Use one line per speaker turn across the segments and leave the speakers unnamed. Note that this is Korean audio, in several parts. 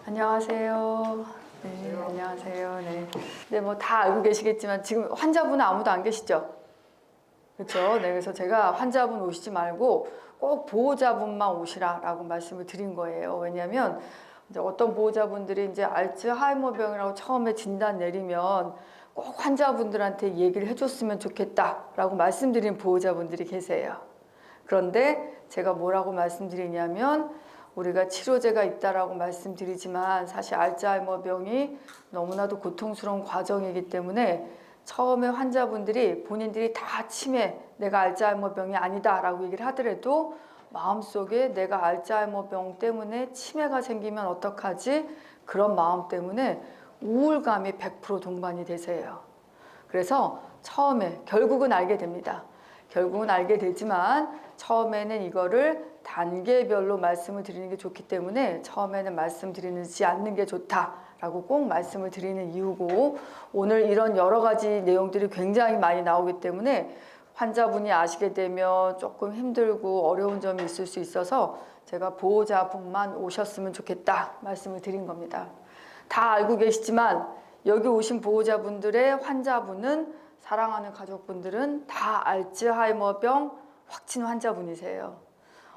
안녕하세요. 네, 안녕하세요. 네. 네, 뭐 다 알고 계시겠지만 지금 환자분은 아무도 안 계시죠? 그렇죠. 네, 그래서 제가 환자분 오시지 말고 꼭 보호자분만 오시라라고 말씀을 드린 거예요. 왜냐하면 이제 어떤 보호자분들이 이제 알츠하이머병이라고 처음에 진단 내리면 꼭 환자분들한테 얘기를 해줬으면 좋겠다라고 말씀드린 보호자분들이 계세요. 그런데 제가 뭐라고 말씀드리냐면 우리가 치료제가 있다라고 말씀드리지만 사실 알츠하이머병이 너무나도 고통스러운 과정이기 때문에 처음에 환자분들이 본인들이 다 치매, 내가 알츠하이머병이 아니다라고 얘기를 하더라도 마음속에 내가 알츠하이머병 때문에 치매가 생기면 어떡하지? 그런 마음 때문에 우울감이 100% 동반이 되세요. 그래서 처음에 결국은 알게 됩니다. 결국은 알게 되지만 처음에는 이거를 단계별로 말씀을 드리는 게 좋기 때문에 처음에는 말씀드리지 않는 게 좋다라고 꼭 말씀을 드리는 이유고, 오늘 이런 여러 가지 내용들이 굉장히 많이 나오기 때문에 환자분이 아시게 되면 조금 힘들고 어려운 점이 있을 수 있어서 제가 보호자분만 오셨으면 좋겠다 말씀을 드린 겁니다. 다 알고 계시지만 여기 오신 보호자분들의 환자분은, 사랑하는 가족분들은 다 알츠하이머병 확진 환자분이세요.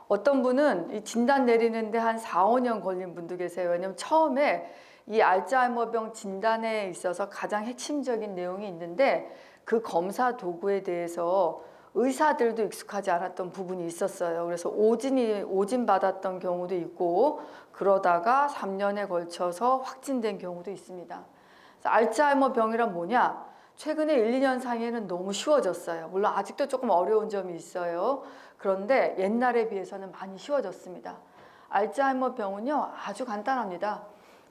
어떤 분은 이 진단 내리는데 한 4, 5년 걸린 분도 계세요. 왜냐면 처음에 이 알츠하이머병 진단에 있어서 가장 핵심적인 내용이 있는데 그 검사 도구에 대해서 의사들도 익숙하지 않았던 부분이 있었어요. 그래서 오진 받았던 경우도 있고 그러다가 3년에 걸쳐서 확진된 경우도 있습니다. 그래서 알츠하이머 병이란 뭐냐? 최근에 1, 2년 사이에는 너무 쉬워졌어요. 물론 아직도 조금 어려운 점이 있어요. 그런데 옛날에 비해서는 많이 쉬워졌습니다. 알츠하이머 병은요, 아주 간단합니다.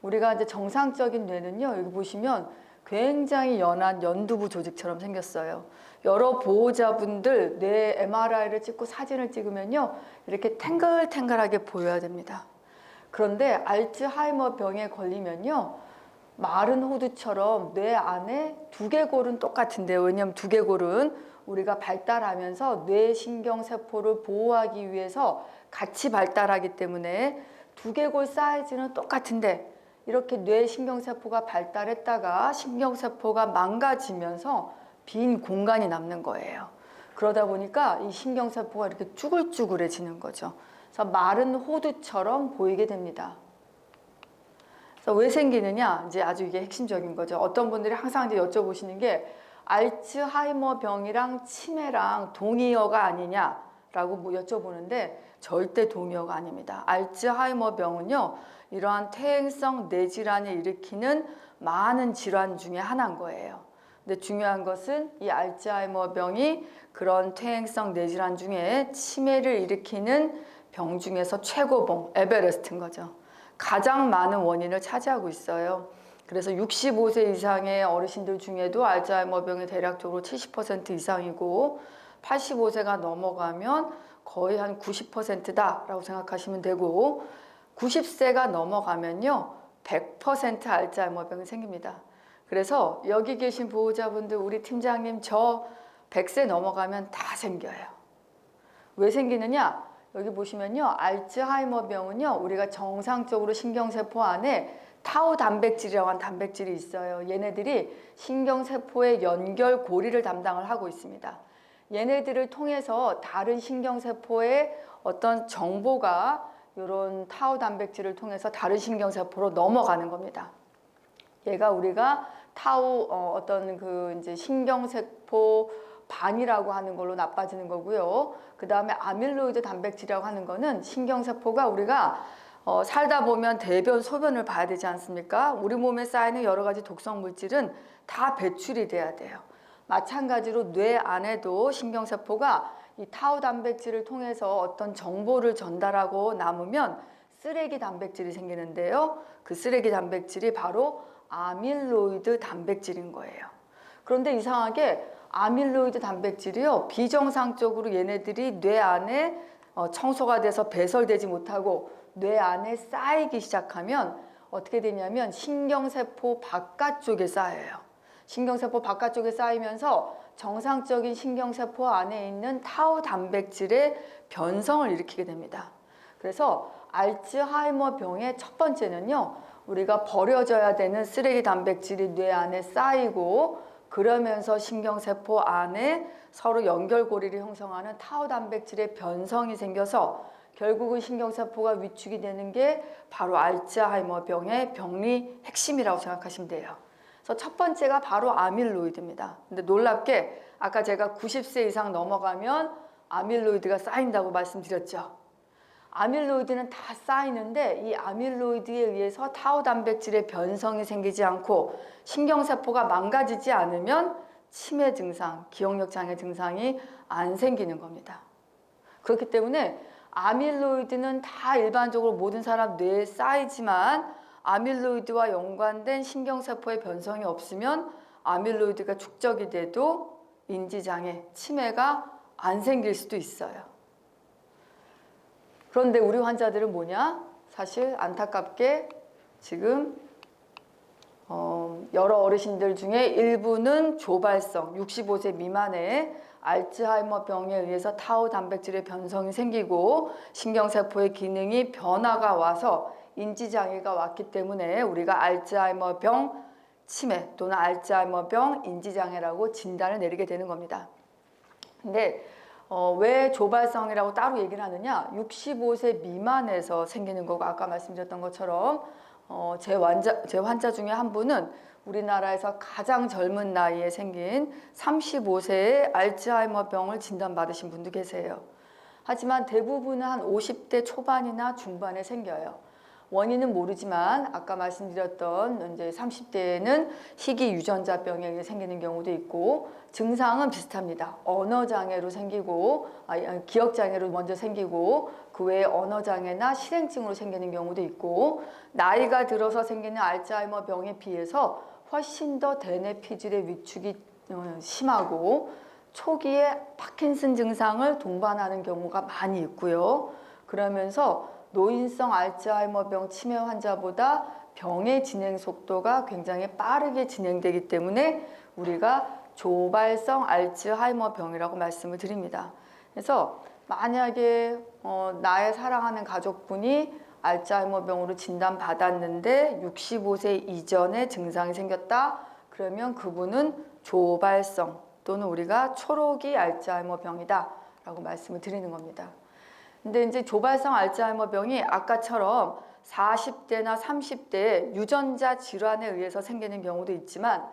우리가 이제 정상적인 뇌는요, 여기 보시면 굉장히 연한 연두부 조직처럼 생겼어요. 여러 보호자분들 뇌 MRI를 찍고 사진을 찍으면요, 이렇게 탱글탱글하게 보여야 됩니다. 그런데 알츠하이머 병에 걸리면요, 마른 호두처럼 뇌 안에 두개골은 똑같은데요. 왜냐하면 두개골은 우리가 발달하면서 뇌신경세포를 보호하기 위해서 같이 발달하기 때문에 두개골 사이즈는 똑같은데 이렇게 뇌신경세포가 발달했다가 신경세포가 망가지면서 빈 공간이 남는 거예요. 그러다 보니까 이 신경세포가 이렇게 쭈글쭈글해지는 거죠. 그래서 마른 호두처럼 보이게 됩니다. 그래서 왜 생기느냐? 이제 아주 이게 핵심적인 거죠. 어떤 분들이 항상 이제 여쭤보시는 게 알츠하이머 병이랑 치매랑 동의어가 아니냐라고 뭐 여쭤보는데 절대 동의어가 아닙니다. 알츠하이머 병은요, 이러한 퇴행성 뇌질환을 일으키는 많은 질환 중에 하나인 거예요. 근데 중요한 것은 이 알츠하이머 병이 그런 퇴행성 뇌질환 중에 치매를 일으키는 병 중에서 최고봉, 에베레스트인 거죠. 가장 많은 원인을 차지하고 있어요. 그래서 65세 이상의 어르신들 중에도 알츠하이머병이 대략적으로 70% 이상이고 85세가 넘어가면 거의 한 90%다라고 생각하시면 되고 90세가 넘어가면요 100% 알츠하이머병이 생깁니다. 그래서 여기 계신 보호자분들, 우리 팀장님 저 100세 넘어가면 다 생겨요. 왜 생기느냐? 여기 보시면요, 알츠하이머 병은요, 우리가 정상적으로 신경세포 안에 타우 단백질이라고 하는 단백질이 있어요. 얘네들이 신경세포의 연결 고리를 담당을 하고 있습니다. 얘네들을 통해서 다른 신경세포의 어떤 정보가 이런 타우 단백질을 통해서 다른 신경세포로 넘어가는 겁니다. 얘가 우리가 타우 어떤 그 이제 신경세포 반이라고 하는 걸로 나빠지는 거고요. 그 다음에 아밀로이드 단백질이라고 하는 거는 신경세포가 우리가 살다 보면 대변, 소변을 봐야 되지 않습니까? 우리 몸에 쌓이는 여러 가지 독성 물질은 다 배출이 돼야 돼요. 마찬가지로 뇌 안에도 신경세포가 이 타우 단백질을 통해서 어떤 정보를 전달하고 남으면 쓰레기 단백질이 생기는데요. 그 쓰레기 단백질이 바로 아밀로이드 단백질인 거예요. 그런데 이상하게 아밀로이드 단백질이요, 비정상적으로 얘네들이 뇌 안에 청소가 돼서 배설되지 못하고 뇌 안에 쌓이기 시작하면 어떻게 되냐면 신경세포 바깥쪽에 쌓여요. 신경세포 바깥쪽에 쌓이면서 정상적인 신경세포 안에 있는 타우 단백질의 변성을 일으키게 됩니다. 그래서 알츠하이머 병의 첫 번째는요, 우리가 버려져야 되는 쓰레기 단백질이 뇌 안에 쌓이고 그러면서 신경세포 안에 서로 연결고리를 형성하는 타우 단백질의 변성이 생겨서 결국은 신경세포가 위축이 되는 게 바로 알츠하이머병의 병리 핵심이라고 생각하시면 돼요. 그래서 첫 번째가 바로 아밀로이드입니다. 근데 놀랍게 아까 제가 90세 이상 넘어가면 아밀로이드가 쌓인다고 말씀드렸죠. 아밀로이드는 다 쌓이는데 이 아밀로이드에 의해서 타우 단백질의 변성이 생기지 않고 신경세포가 망가지지 않으면 치매 증상, 기억력 장애 증상이 안 생기는 겁니다. 그렇기 때문에 아밀로이드는 다 일반적으로 모든 사람 뇌에 쌓이지만 아밀로이드와 연관된 신경세포의 변성이 없으면 아밀로이드가 축적이 돼도 인지장애, 치매가 안 생길 수도 있어요. 그런데 우리 환자들은 뭐냐? 사실 안타깝게 지금 여러 어르신들 중에 일부는 조발성 65세 미만의 알츠하이머병에 의해서 타우 단백질의 변성이 생기고 신경세포의 기능이 변화가 와서 인지장애가 왔기 때문에 우리가 알츠하이머병 치매 또는 알츠하이머병 인지장애라고 진단을 내리게 되는 겁니다. 근데 왜 조발성이라고 따로 얘기를 하느냐? 65세 미만에서 생기는 거고 아까 말씀드렸던 것처럼 제 환자 중에 한 분은 우리나라에서 가장 젊은 나이에 생긴 35세의 알츠하이머병을 진단받으신 분도 계세요. 하지만 대부분은 한 50대 초반이나 중반에 생겨요. 원인은 모르지만 아까 말씀드렸던 이제 30대에는 희귀 유전자병에 의해 생기는 경우도 있고 증상은 비슷합니다. 언어장애로 생기고 기억장애로 먼저 생기고 그 외에 언어장애나 실행증으로 생기는 경우도 있고 나이가 들어서 생기는 알츠하이머병에 비해서 훨씬 더 대뇌 피질의 위축이 심하고 초기에 파킨슨 증상을 동반하는 경우가 많이 있고요. 그러면서 노인성 알츠하이머병 치매 환자보다 병의 진행 속도가 굉장히 빠르게 진행되기 때문에 우리가 조발성 알츠하이머병이라고 말씀을 드립니다. 그래서 만약에 나의 사랑하는 가족분이 알츠하이머병으로 진단받았는데 65세 이전에 증상이 생겼다. 그러면 그분은 조발성 또는 우리가 초록이 알츠하이머병이다 라고 말씀을 드리는 겁니다. 근데 이제 조발성 알츠하이머병이 아까처럼 40대나 30대에 유전자 질환에 의해서 생기는 경우도 있지만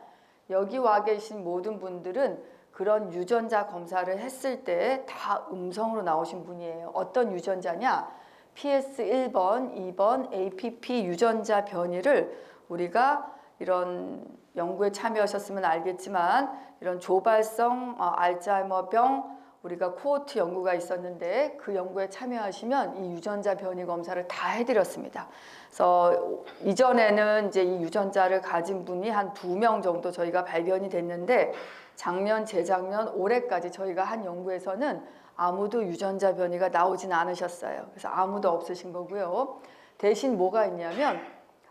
여기 와 계신 모든 분들은 그런 유전자 검사를 했을 때 다 음성으로 나오신 분이에요. 어떤 유전자냐? PS1번, 2번 APP 유전자 변이를 우리가 이런 연구에 참여하셨으면 알겠지만 이런 조발성 알츠하이머병 우리가 코호트 연구가 있었는데 그 연구에 참여하시면 이 유전자 변이 검사를 다 해드렸습니다. 그래서 이전에는 이제 이 유전자를 가진 분이 한 2명 정도 저희가 발견이 됐는데 작년, 재작년, 올해까지 저희가 한 연구에서는 아무도 유전자 변이가 나오진 않으셨어요. 그래서 아무도 없으신 거고요. 대신 뭐가 있냐면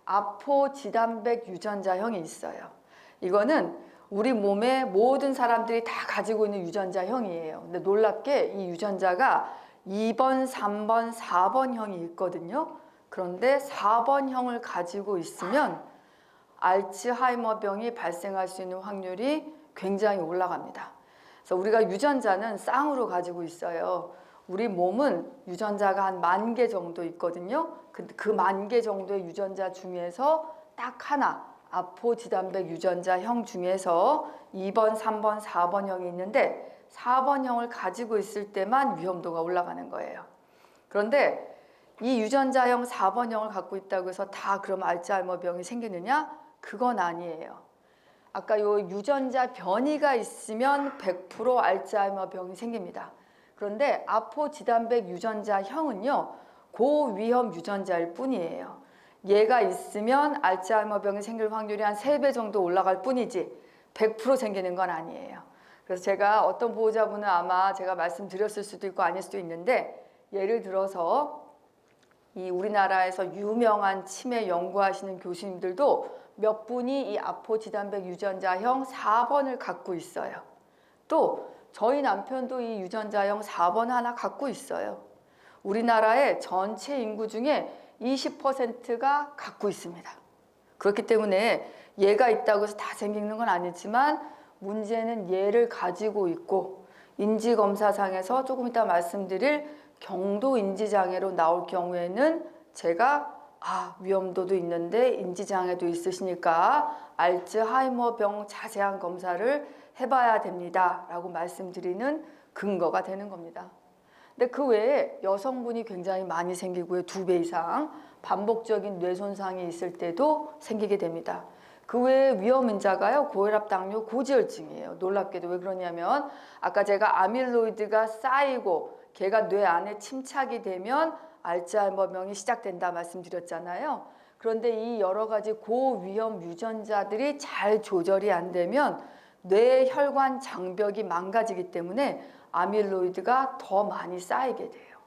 아포지단백 유전자형이 있어요. 이거는 우리 몸의 모든 사람들이 다 가지고 있는 유전자형이에요. 근데 놀랍게 이 유전자가 2번, 3번, 4번형이 있거든요. 그런데 4번형을 가지고 있으면 알츠하이머병이 발생할 수 있는 확률이 굉장히 올라갑니다. 그래서 우리가 유전자는 쌍으로 가지고 있어요. 우리 몸은 유전자가 한 10,000개 정도 있거든요. 근데 그 10,000개 정도의 유전자 중에서 딱 하나 아포지단백 유전자형 중에서 2번, 3번, 4번형이 있는데 4번형을 가지고 있을 때만 위험도가 올라가는 거예요. 그런데 이 유전자형 4번형을 갖고 있다고 해서 다 그럼 알츠하이머병이 생기느냐? 그건 아니에요. 아까 요 유전자 변이가 있으면 100% 알츠하이머병이 생깁니다. 그런데 아포지단백 유전자형은요, 고위험 유전자일 뿐이에요. 얘가 있으면 알츠하이머병이 생길 확률이 한 3배 정도 올라갈 뿐이지 100% 생기는 건 아니에요. 그래서 제가 어떤 보호자분은 아마 제가 말씀드렸을 수도 있고 아닐 수도 있는데 예를 들어서 이 우리나라에서 유명한 치매 연구하시는 교수님들도 몇 분이 이 아포지단백 유전자형 4번을 갖고 있어요. 또 저희 남편도 이 유전자형 4번 하나 갖고 있어요. 우리나라의 전체 인구 중에 20%가 갖고 있습니다. 그렇기 때문에 얘가 있다고 해서 다 생기는 건 아니지만 문제는 얘를 가지고 있고 인지검사상에서 조금 이따 말씀드릴 경도인지장애로 나올 경우에는 제가 위험도도 있는데 인지장애도 있으시니까 알츠하이머병 자세한 검사를 해봐야 됩니다 라고 말씀드리는 근거가 되는 겁니다. 근데 그 외에 여성분이 굉장히 많이 생기고요. 2배 이상 반복적인 뇌손상이 있을 때도 생기게 됩니다. 그 외에 위험 인자가요, 고혈압, 당뇨, 고지혈증이에요. 놀랍게도. 왜 그러냐면 아까 제가 아밀로이드가 쌓이고 걔가 뇌 안에 침착이 되면 알츠하이머병이 시작된다 말씀드렸잖아요. 그런데 이 여러 가지 고위험 유전자들이 잘 조절이 안 되면 뇌 혈관 장벽이 망가지기 때문에 아밀로이드가 더 많이 쌓이게 돼요.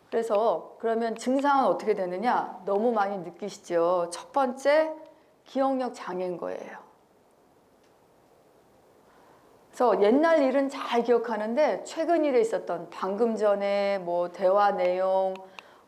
그래서 그러면 증상은 어떻게 되느냐? 너무 많이 느끼시죠? 첫 번째, 기억력 장애인 거예요. 그래서 옛날 일은 잘 기억하는데 최근 일에 있었던 방금 전에 뭐 대화 내용,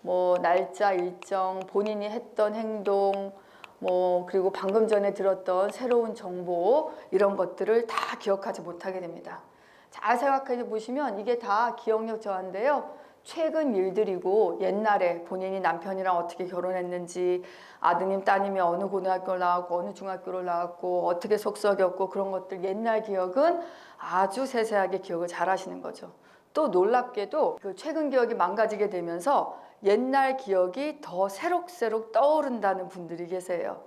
뭐 날짜, 일정, 본인이 했던 행동, 뭐 그리고 방금 전에 들었던 새로운 정보 이런 것들을 다 기억하지 못하게 됩니다. 잘 생각해 보시면 이게 다 기억력 저하인데요. 최근 일들이고 옛날에 본인이 남편이랑 어떻게 결혼했는지, 아드님 따님이 어느 고등학교를 나왔고 어느 중학교를 나왔고 어떻게 속썩였고 그런 것들 옛날 기억은 아주 세세하게 기억을 잘 하시는 거죠. 또 놀랍게도 그 최근 기억이 망가지게 되면서 옛날 기억이 더 새록새록 떠오른다는 분들이 계세요.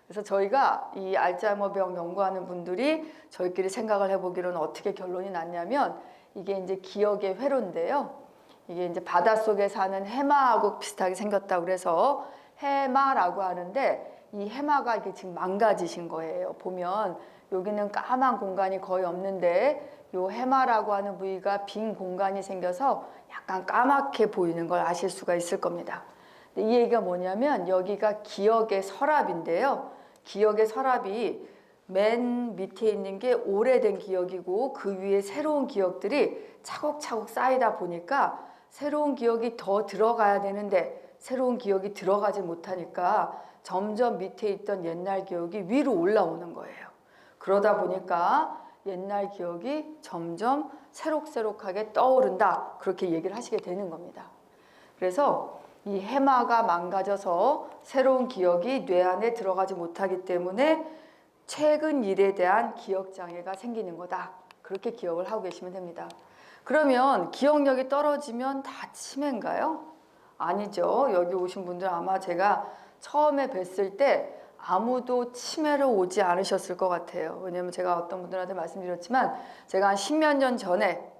그래서 저희가 이 알츠하이머병 연구하는 분들이 저희끼리 생각을 해보기로는 어떻게 결론이 났냐면 이게 이제 기억의 회로인데요. 이게 이제 바닷속에 사는 해마하고 비슷하게 생겼다고 그래서 해마라고 하는데 이 해마가 이게 지금 망가지신 거예요. 보면 여기는 까만 공간이 거의 없는데 요 해마라고 하는 부위가 빈 공간이 생겨서 약간 까맣게 보이는 걸 아실 수가 있을 겁니다. 근데 이 얘기가 뭐냐면 여기가 기억의 서랍인데요. 기억의 서랍이 맨 밑에 있는 게 오래된 기억이고 그 위에 새로운 기억들이 차곡차곡 쌓이다 보니까 새로운 기억이 더 들어가야 되는데 새로운 기억이 들어가지 못하니까 점점 밑에 있던 옛날 기억이 위로 올라오는 거예요. 그러다 보니까 옛날 기억이 점점 새록새록하게 떠오른다. 그렇게 얘기를 하시게 되는 겁니다. 그래서 이 해마가 망가져서 새로운 기억이 뇌 안에 들어가지 못하기 때문에 최근 일에 대한 기억장애가 생기는 거다. 그렇게 기억을 하고 계시면 됩니다. 그러면 기억력이 떨어지면 다 치매인가요? 아니죠. 여기 오신 분들 아마 제가 처음에 뵀을 때 아무도 치매로 오지 않으셨을 것 같아요. 왜냐면 제가 어떤 분들한테 말씀드렸지만 제가 한 10몇 년 전에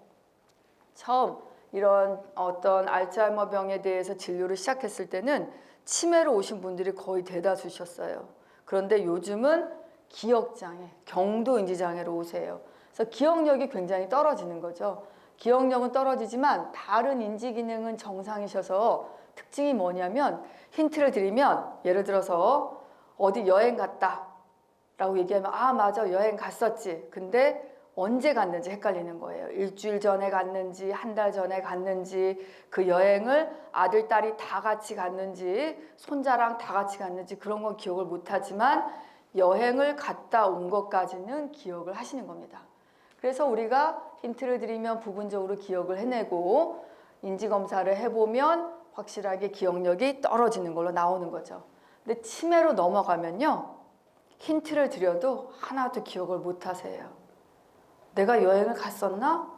처음 이런 어떤 알츠하이머병에 대해서 진료를 시작했을 때는 치매로 오신 분들이 거의 대다수셨어요. 그런데 요즘은 기억장애, 경도인지장애로 오세요. 그래서 기억력이 굉장히 떨어지는 거죠. 기억력은 떨어지지만 다른 인지 기능은 정상이셔서 특징이 뭐냐면 힌트를 드리면 예를 들어서 어디 여행 갔다 라고 얘기하면 맞아 여행 갔었지. 근데 언제 갔는지 헷갈리는 거예요. 일주일 전에 갔는지 한 달 전에 갔는지 그 여행을 아들 딸이 다 같이 갔는지 손자랑 다 같이 갔는지 그런 건 기억을 못하지만 여행을 갔다 온 것까지는 기억을 하시는 겁니다. 그래서 우리가 힌트를 드리면 부분적으로 기억을 해내고 인지검사를 해보면 확실하게 기억력이 떨어지는 걸로 나오는 거죠. 근데 치매로 넘어가면요. 힌트를 드려도 하나도 기억을 못 하세요. 내가 여행을 갔었나?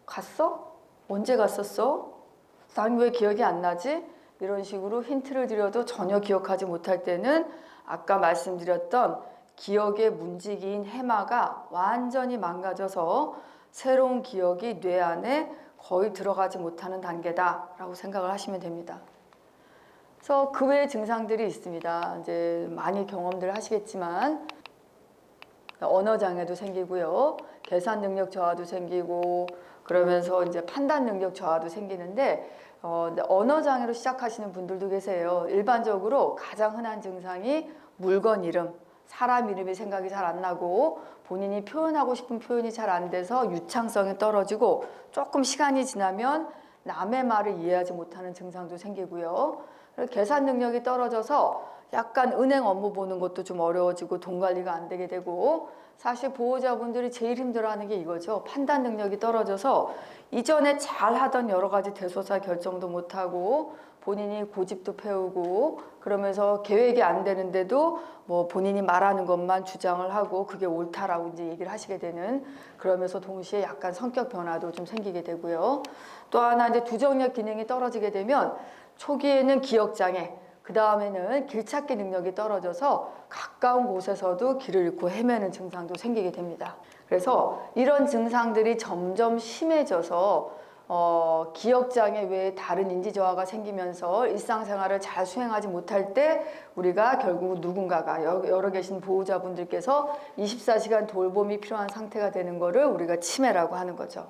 갔어? 언제 갔었어? 난 왜 기억이 안 나지? 이런 식으로 힌트를 드려도 전혀 기억하지 못할 때는 아까 말씀드렸던 기억의 문지기인 해마가 완전히 망가져서 새로운 기억이 뇌 안에 거의 들어가지 못하는 단계다라고 생각을 하시면 됩니다. 그래서 그 외의 증상들이 있습니다. 이제 많이 경험들 하시겠지만 언어 장애도 생기고요, 계산 능력 저하도 생기고 그러면서 이제 판단 능력 저하도 생기는데 언어 장애로 시작하시는 분들도 계세요. 일반적으로 가장 흔한 증상이 물건 이름, 사람 이름이 생각이 잘 안 나고 본인이 표현하고 싶은 표현이 잘 안 돼서 유창성이 떨어지고 조금 시간이 지나면 남의 말을 이해하지 못하는 증상도 생기고요. 계산 능력이 떨어져서 약간 은행 업무 보는 것도 좀 어려워지고 돈 관리가 안 되게 되고, 사실 보호자분들이 제일 힘들어하는 게 이거죠. 판단 능력이 떨어져서 이전에 잘 하던 여러 가지 대소사 결정도 못하고 본인이 고집도 피우고 그러면서 계획이 안 되는데도 뭐 본인이 말하는 것만 주장을 하고 그게 옳다라고 이제 얘기를 하시게 되는, 그러면서 동시에 약간 성격 변화도 좀 생기게 되고요. 또 하나 이제 두정력 기능이 떨어지게 되면 초기에는 기억장애, 그 다음에는 길찾기 능력이 떨어져서 가까운 곳에서도 길을 잃고 헤매는 증상도 생기게 됩니다. 그래서 이런 증상들이 점점 심해져서 기억장애 외에 다른 인지저하가 생기면서 일상생활을 잘 수행하지 못할 때 우리가 결국 누군가가 여러 계신 보호자분들께서 24시간 돌봄이 필요한 상태가 되는 거를 우리가 치매라고 하는 거죠.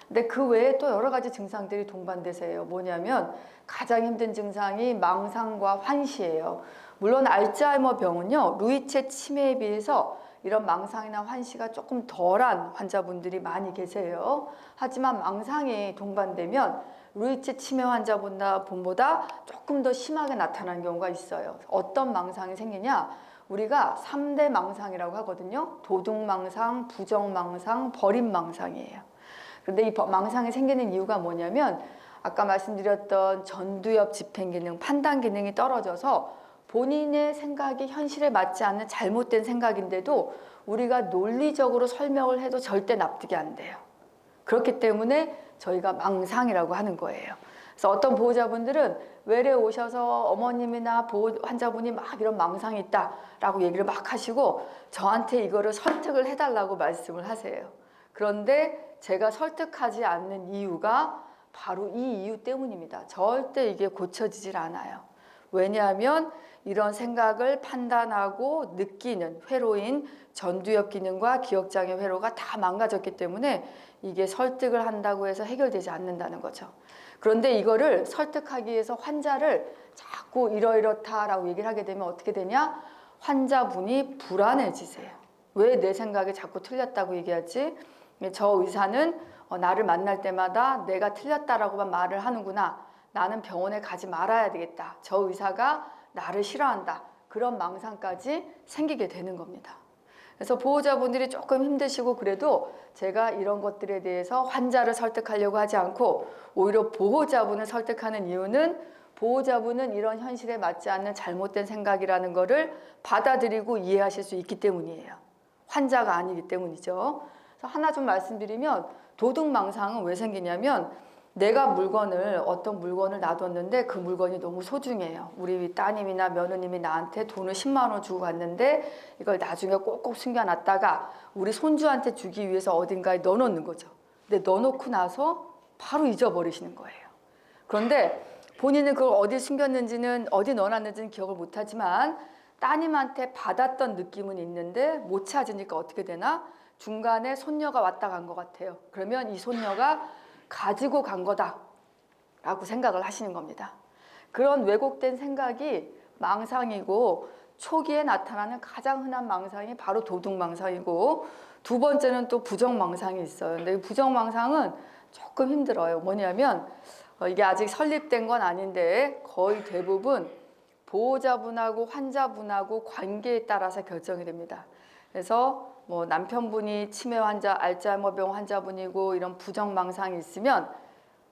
근데 그 외에 또 여러 가지 증상들이 동반돼서예요. 뭐냐면 가장 힘든 증상이 망상과 환시예요. 물론 알츠하이머 병은요, 루이체 치매에 비해서 이런 망상이나 환시가 조금 덜한 환자분들이 많이 계세요. 하지만 망상이 동반되면 루이체 치매 환자분보다 조금 더 심하게 나타나는 경우가 있어요. 어떤 망상이 생기냐? 우리가 3대 망상이라고 하거든요. 도둑망상, 부정망상, 버림망상이에요. 그런데 이 망상이 생기는 이유가 뭐냐면 아까 말씀드렸던 전두엽 집행기능, 판단 기능이 떨어져서 본인의 생각이 현실에 맞지 않는 잘못된 생각인데도 우리가 논리적으로 설명을 해도 절대 납득이 안 돼요. 그렇기 때문에 저희가 망상이라고 하는 거예요. 그래서 어떤 보호자분들은 외래 오셔서 어머님이나 환자분이 막 이런 망상이 있다라고 얘기를 막 하시고 저한테 이거를 설득을 해달라고 말씀을 하세요. 그런데 제가 설득하지 않는 이유가 바로 이 이유 때문입니다. 절대 이게 고쳐지질 않아요. 왜냐하면 이런 생각을 판단하고 느끼는 회로인 전두엽 기능과 기억장애 회로가 다 망가졌기 때문에 이게 설득을 한다고 해서 해결되지 않는다는 거죠. 그런데 이거를 설득하기 위해서 환자를 자꾸 이러이렇다라고 얘기를 하게 되면 어떻게 되냐? 환자분이 불안해지세요. 왜 내 생각이 자꾸 틀렸다고 얘기하지? 저 의사는 나를 만날 때마다 내가 틀렸다라고만 말을 하는구나. 나는 병원에 가지 말아야 되겠다. 저 의사가 나를 싫어한다. 그런 망상까지 생기게 되는 겁니다. 그래서 보호자분들이 조금 힘드시고 그래도 제가 이런 것들에 대해서 환자를 설득하려고 하지 않고 오히려 보호자분을 설득하는 이유는 보호자분은 이런 현실에 맞지 않는 잘못된 생각이라는 거를 받아들이고 이해하실 수 있기 때문이에요. 환자가 아니기 때문이죠. 그래서 하나 좀 말씀드리면 도둑망상은 왜 생기냐면 내가 어떤 물건을 놔뒀는데 그 물건이 너무 소중해요. 우리 따님이나 며느님이 나한테 돈을 10만 원 주고 갔는데 이걸 나중에 꼭꼭 숨겨놨다가 우리 손주한테 주기 위해서 어딘가에 넣어놓는 거죠. 근데 넣어놓고 나서 바로 잊어버리시는 거예요. 그런데 본인은 그걸 어디 숨겼는지는 어디 넣어놨는지는 기억을 못하지만 따님한테 받았던 느낌은 있는데 못 찾으니까 어떻게 되나? 중간에 손녀가 왔다 간 것 같아요. 그러면 이 손녀가 가지고 간 거다라고 생각을 하시는 겁니다. 그런 왜곡된 생각이 망상이고 초기에 나타나는 가장 흔한 망상이 바로 도둑망상이고 두 번째는 또 부정망상이 있어요. 근데 이 부정망상은 조금 힘들어요. 뭐냐면 이게 아직 설립된 건 아닌데 거의 대부분 보호자분하고 환자분하고 관계에 따라서 결정이 됩니다. 그래서 뭐 남편분이 치매 환자, 알츠하이머병 환자분이고 이런 부정망상이 있으면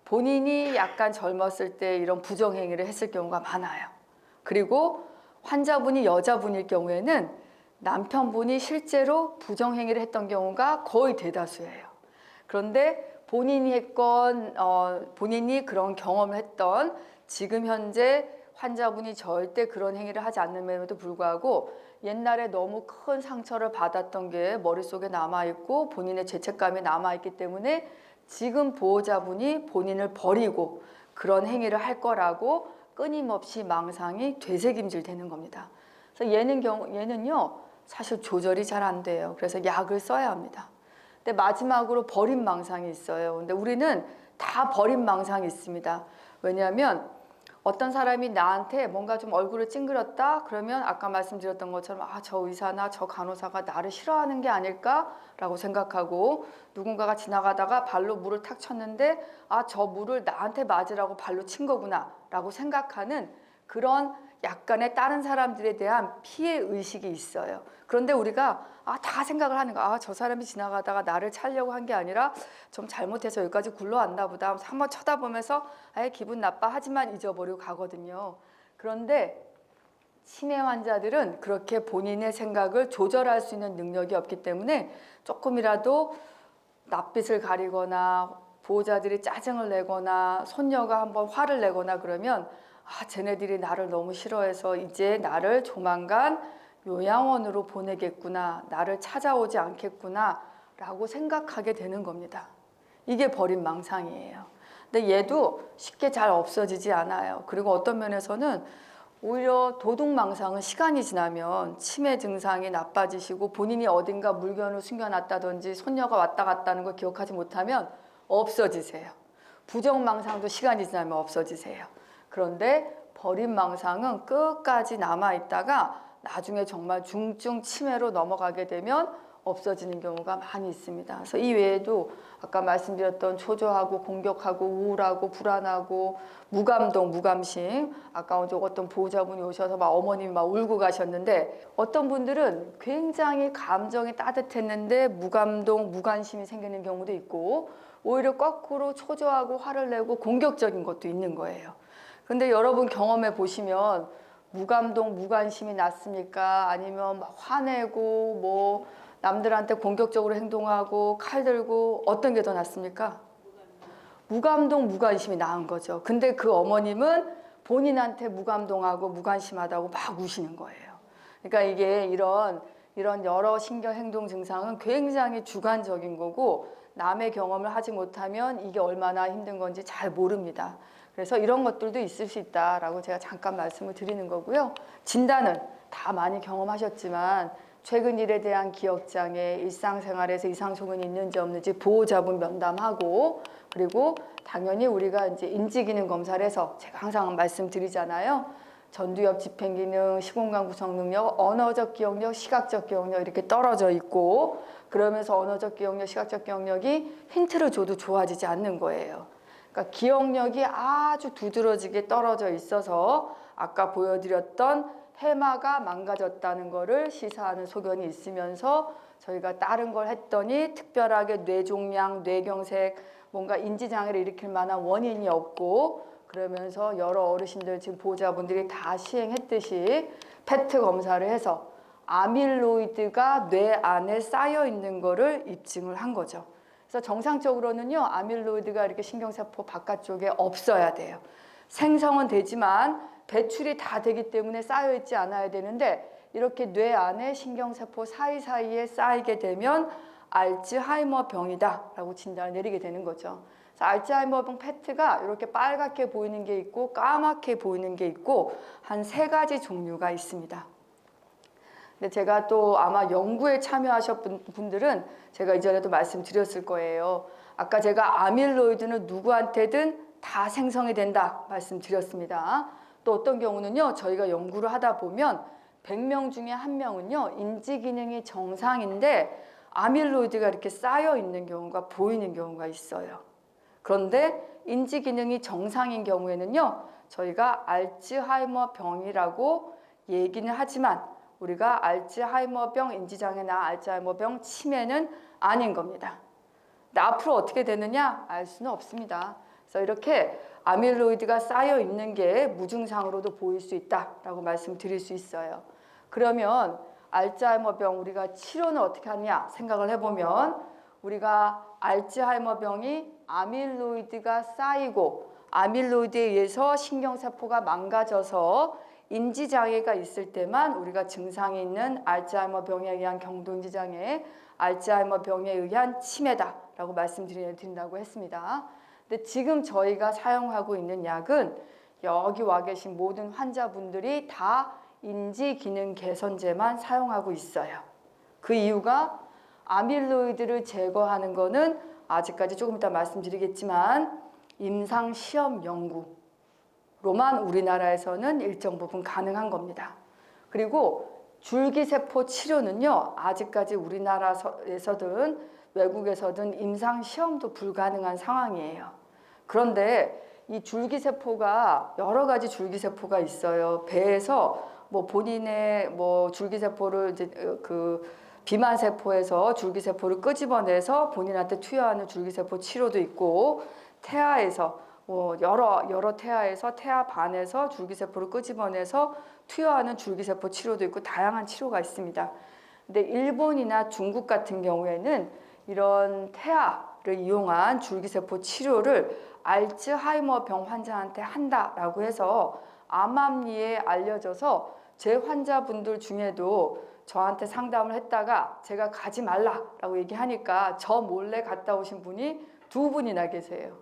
본인이 약간 젊었을 때 이런 부정행위를 했을 경우가 많아요. 그리고 환자분이 여자분일 경우에는 남편분이 실제로 부정행위를 했던 경우가 거의 대다수예요. 그런데 본인이 그런 경험을 했던 지금 현재 환자분이 절대 그런 행위를 하지 않는데도 불구하고 옛날에 너무 큰 상처를 받았던 게 머릿속에 남아있고 본인의 죄책감이 남아있기 때문에 지금 보호자분이 본인을 버리고 그런 행위를 할 거라고 끊임없이 망상이 되새김질 되는 겁니다. 그래서 얘는요 사실 조절이 잘 안 돼요. 그래서 약을 써야 합니다. 근데 마지막으로 버림 망상이 있어요. 근데 우리는 다 버림 망상이 있습니다. 왜냐하면 어떤 사람이 나한테 뭔가 좀 얼굴을 찡그렸다 그러면 아까 말씀드렸던 것처럼 저 의사나 저 간호사가 나를 싫어하는 게 아닐까라고 생각하고, 누군가가 지나가다가 발로 물을 탁 쳤는데 저 물을 나한테 맞으라고 발로 친 거구나 라고 생각하는 그런 약간의 다른 사람들에 대한 피해 의식이 있어요. 그런데 우리가 다 생각을 하는 거야. 저 사람이 지나가다가 나를 차려고 한 게 아니라 좀 잘못해서 여기까지 굴러왔나 보다. 한번 쳐다보면서 기분 나빠 하지만 잊어버리고 가거든요. 그런데 치매 환자들은 그렇게 본인의 생각을 조절할 수 있는 능력이 없기 때문에 조금이라도 낯빛을 가리거나 보호자들이 짜증을 내거나 손녀가 한번 화를 내거나 그러면 쟤네들이 나를 너무 싫어해서 이제 나를 조만간 요양원으로 보내겠구나, 나를 찾아오지 않겠구나 라고 생각하게 되는 겁니다. 이게 버림 망상이에요. 근데 얘도 쉽게 잘 없어지지 않아요. 그리고 어떤 면에서는 오히려 도둑망상은 시간이 지나면 치매 증상이 나빠지시고 본인이 어딘가 물건을 숨겨놨다든지 손녀가 왔다 갔다는 걸 기억하지 못하면 없어지세요. 부정망상도 시간이 지나면 없어지세요. 그런데 버림망상은 끝까지 남아있다가 나중에 정말 중증 치매로 넘어가게 되면 없어지는 경우가 많이 있습니다. 그래서 이 외에도 아까 말씀드렸던 초조하고 공격하고 우울하고 불안하고 무감동, 무감심, 아까 어떤 보호자분이 오셔서 어머님이 울고 가셨는데 어떤 분들은 굉장히 감정이 따뜻했는데 무감동, 무관심이 생기는 경우도 있고 오히려 거꾸로 초조하고 화를 내고 공격적인 것도 있는 거예요. 근데 여러분 경험해 보시면 무감동, 무관심이 낫습니까? 아니면 화내고 남들한테 공격적으로 행동하고 칼 들고 어떤 게 더 낫습니까? 무감동, 무관심이 나은 거죠. 근데 그 어머님은 본인한테 무감동하고 무관심하다고 막 우시는 거예요. 그러니까 이게 이런 여러 신경 행동 증상은 굉장히 주관적인 거고 남의 경험을 하지 못하면 이게 얼마나 힘든 건지 잘 모릅니다. 그래서 이런 것들도 있을 수 있다라고 제가 잠깐 말씀을 드리는 거고요. 진단은 다 많이 경험하셨지만 최근 일에 대한 기억장애, 일상생활에서 이상소견이 있는지 없는지 보호자분 면담하고 그리고 당연히 우리가 이제 인지기능 검사를 해서 제가 항상 말씀드리잖아요. 전두엽 집행기능, 시공간 구성 능력, 언어적 기억력, 시각적 기억력 이렇게 떨어져 있고 그러면서 언어적 기억력, 시각적 기억력이 힌트를 줘도 좋아지지 않는 거예요. 그러니까 기억력이 아주 두드러지게 떨어져 있어서 아까 보여드렸던 해마가 망가졌다는 거를 시사하는 소견이 있으면서 저희가 다른 걸 했더니 특별하게 뇌종양, 뇌경색, 뭔가 인지장애를 일으킬 만한 원인이 없고 그러면서 여러 어르신들 지금 보호자분들이 다 시행했듯이 페트 검사를 해서 아밀로이드가 뇌 안에 쌓여 있는 거를 입증을 한 거죠. 그래서 정상적으로는요, 아밀로이드가 이렇게 신경세포 바깥쪽에 없어야 돼요. 생성은 되지만 배출이 다 되기 때문에 쌓여 있지 않아야 되는데 이렇게 뇌 안에 신경세포 사이사이에 쌓이게 되면 알츠하이머 병이다 라고 진단을 내리게 되는 거죠. 그래서 알츠하이머병 페트가 이렇게 빨갛게 보이는 게 있고 까맣게 보이는 게 있고 한 3가지 종류가 있습니다. 근데 제가 또 아마 연구에 참여하셨던 분들은 제가 이전에도 말씀드렸을 거예요. 아까 제가 아밀로이드는 누구한테든 다 생성이 된다 말씀드렸습니다. 또 어떤 경우는요, 저희가 연구를 하다 보면 100명 중에 1명은요, 인지기능이 정상인데 아밀로이드가 이렇게 쌓여 있는 경우가 보이는 경우가 있어요. 그런데 인지기능이 정상인 경우에는요, 저희가 알츠하이머 병이라고 얘기는 하지만 우리가 알츠하이머병 인지장애나 알츠하이머병 치매는 아닌 겁니다. 근데 앞으로 어떻게 되느냐 알 수는 없습니다. 그래서 이렇게 아밀로이드가 쌓여 있는 게 무증상으로도 보일 수 있다라고 말씀드릴 수 있어요. 그러면 알츠하이머병 우리가 치료는 어떻게 하느냐 생각을 해보면 우리가 알츠하이머병이 아밀로이드가 쌓이고 아밀로이드에 의해서 신경세포가 망가져서 인지장애가 있을 때만 우리가 증상이 있는 알츠하이머병에 의한 경도인지장애, 알츠하이머병에 의한 치매다라고 말씀드린다고 했습니다. 근데 지금 저희가 사용하고 있는 약은 여기 와 계신 모든 환자분들이 다 인지기능 개선제만 사용하고 있어요. 그 이유가 아밀로이드를 제거하는 거는 아직까지 조금 이따 말씀드리겠지만 임상시험 연구로만 우리나라에서는 일정 부분 가능한 겁니다. 그리고 줄기세포 치료는요, 아직까지 우리나라에서든 외국에서든 임상시험도 불가능한 상황이에요. 그런데 이 줄기세포가 여러 가지 줄기세포가 있어요. 배에서 뭐 본인의 뭐 줄기세포를 이제 그 비만세포에서 줄기세포를 끄집어내서 본인한테 투여하는 줄기세포 치료도 있고, 태아에서 뭐 여러 태아에서 태아반에서 줄기세포를 끄집어내서 투여하는 줄기세포 치료도 있고 다양한 치료가 있습니다. 근데 일본이나 중국 같은 경우에는 이런 태아를 이용한 줄기세포 치료를 알츠하이머병 환자한테 한다라고 해서 암암리에 알려져서 제 환자분들 중에도 저한테 상담을 했다가 제가 가지 말라라고 얘기하니까 저 몰래 갔다 오신 분이 2분이나 계세요.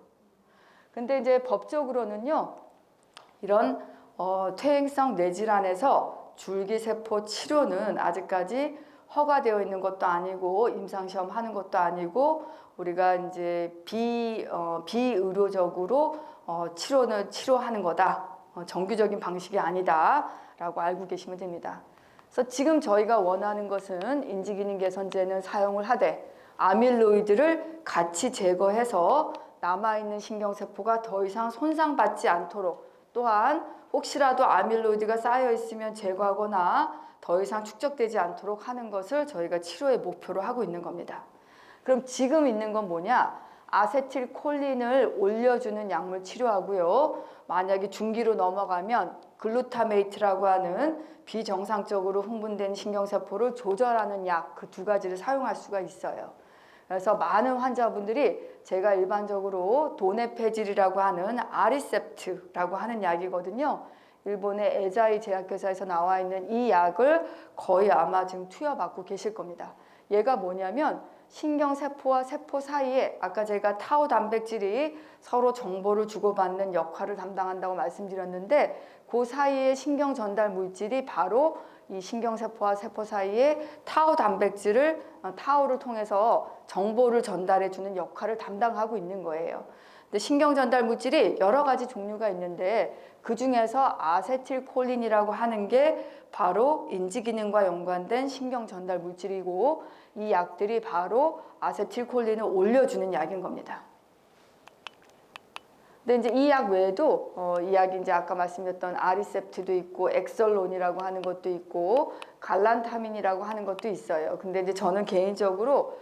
근데 이제 법적으로는요, 이런 퇴행성 뇌질환에서 줄기세포 치료는 아직까지 허가되어 있는 것도 아니고 임상시험 하는 것도 아니고 우리가 이제 비의료적으로 치료하는 거다. 정규적인 방식이 아니다라고 알고 계시면 됩니다. 그래서 지금 저희가 원하는 것은 인지기능 개선제는 사용을 하되 아밀로이드를 같이 제거해서 남아있는 신경세포가 더 이상 손상받지 않도록, 또한 혹시라도 아밀로이드가 쌓여 있으면 제거하거나 더 이상 축적되지 않도록 하는 것을 저희가 치료의 목표로 하고 있는 겁니다. 그럼 지금 있는 건 뭐냐? 아세틸콜린을 올려주는 약물 치료하고요. 만약에 중기로 넘어가면 글루타메이트라고 하는 비정상적으로 흥분된 신경세포를 조절하는 약, 그 2가지를 사용할 수가 있어요. 그래서 많은 환자분들이 제가 일반적으로 도네페질이라고 하는 아리셉트라고 하는 약이거든요. 일본의 에자이 제약회사에서 나와 있는 이 약을 거의 아마 지금 투여받고 계실 겁니다. 얘가 뭐냐면 신경세포와 세포 사이에 아까 제가 타우 단백질이 서로 정보를 주고받는 역할을 담당한다고 말씀드렸는데, 그 사이에 신경 전달 물질이 바로 이 신경세포와 세포 사이에 타우 단백질을 타우를 통해서 정보를 전달해 주는 역할을 담당하고 있는 거예요. 근데 신경 전달 물질이 여러 가지 종류가 있는데 그 중에서 아세틸콜린이라고 하는 게 바로 인지기능과 연관된 신경 전달 물질이고, 이 약들이 바로 아세틸콜린을 올려주는 약인 겁니다. 근데 이제 이 약 외에도 이 약이 이제 아까 말씀드렸던 아리셉트도 있고 엑설론이라고 하는 것도 있고 갈란타민이라고 하는 것도 있어요. 근데 이제 저는 개인적으로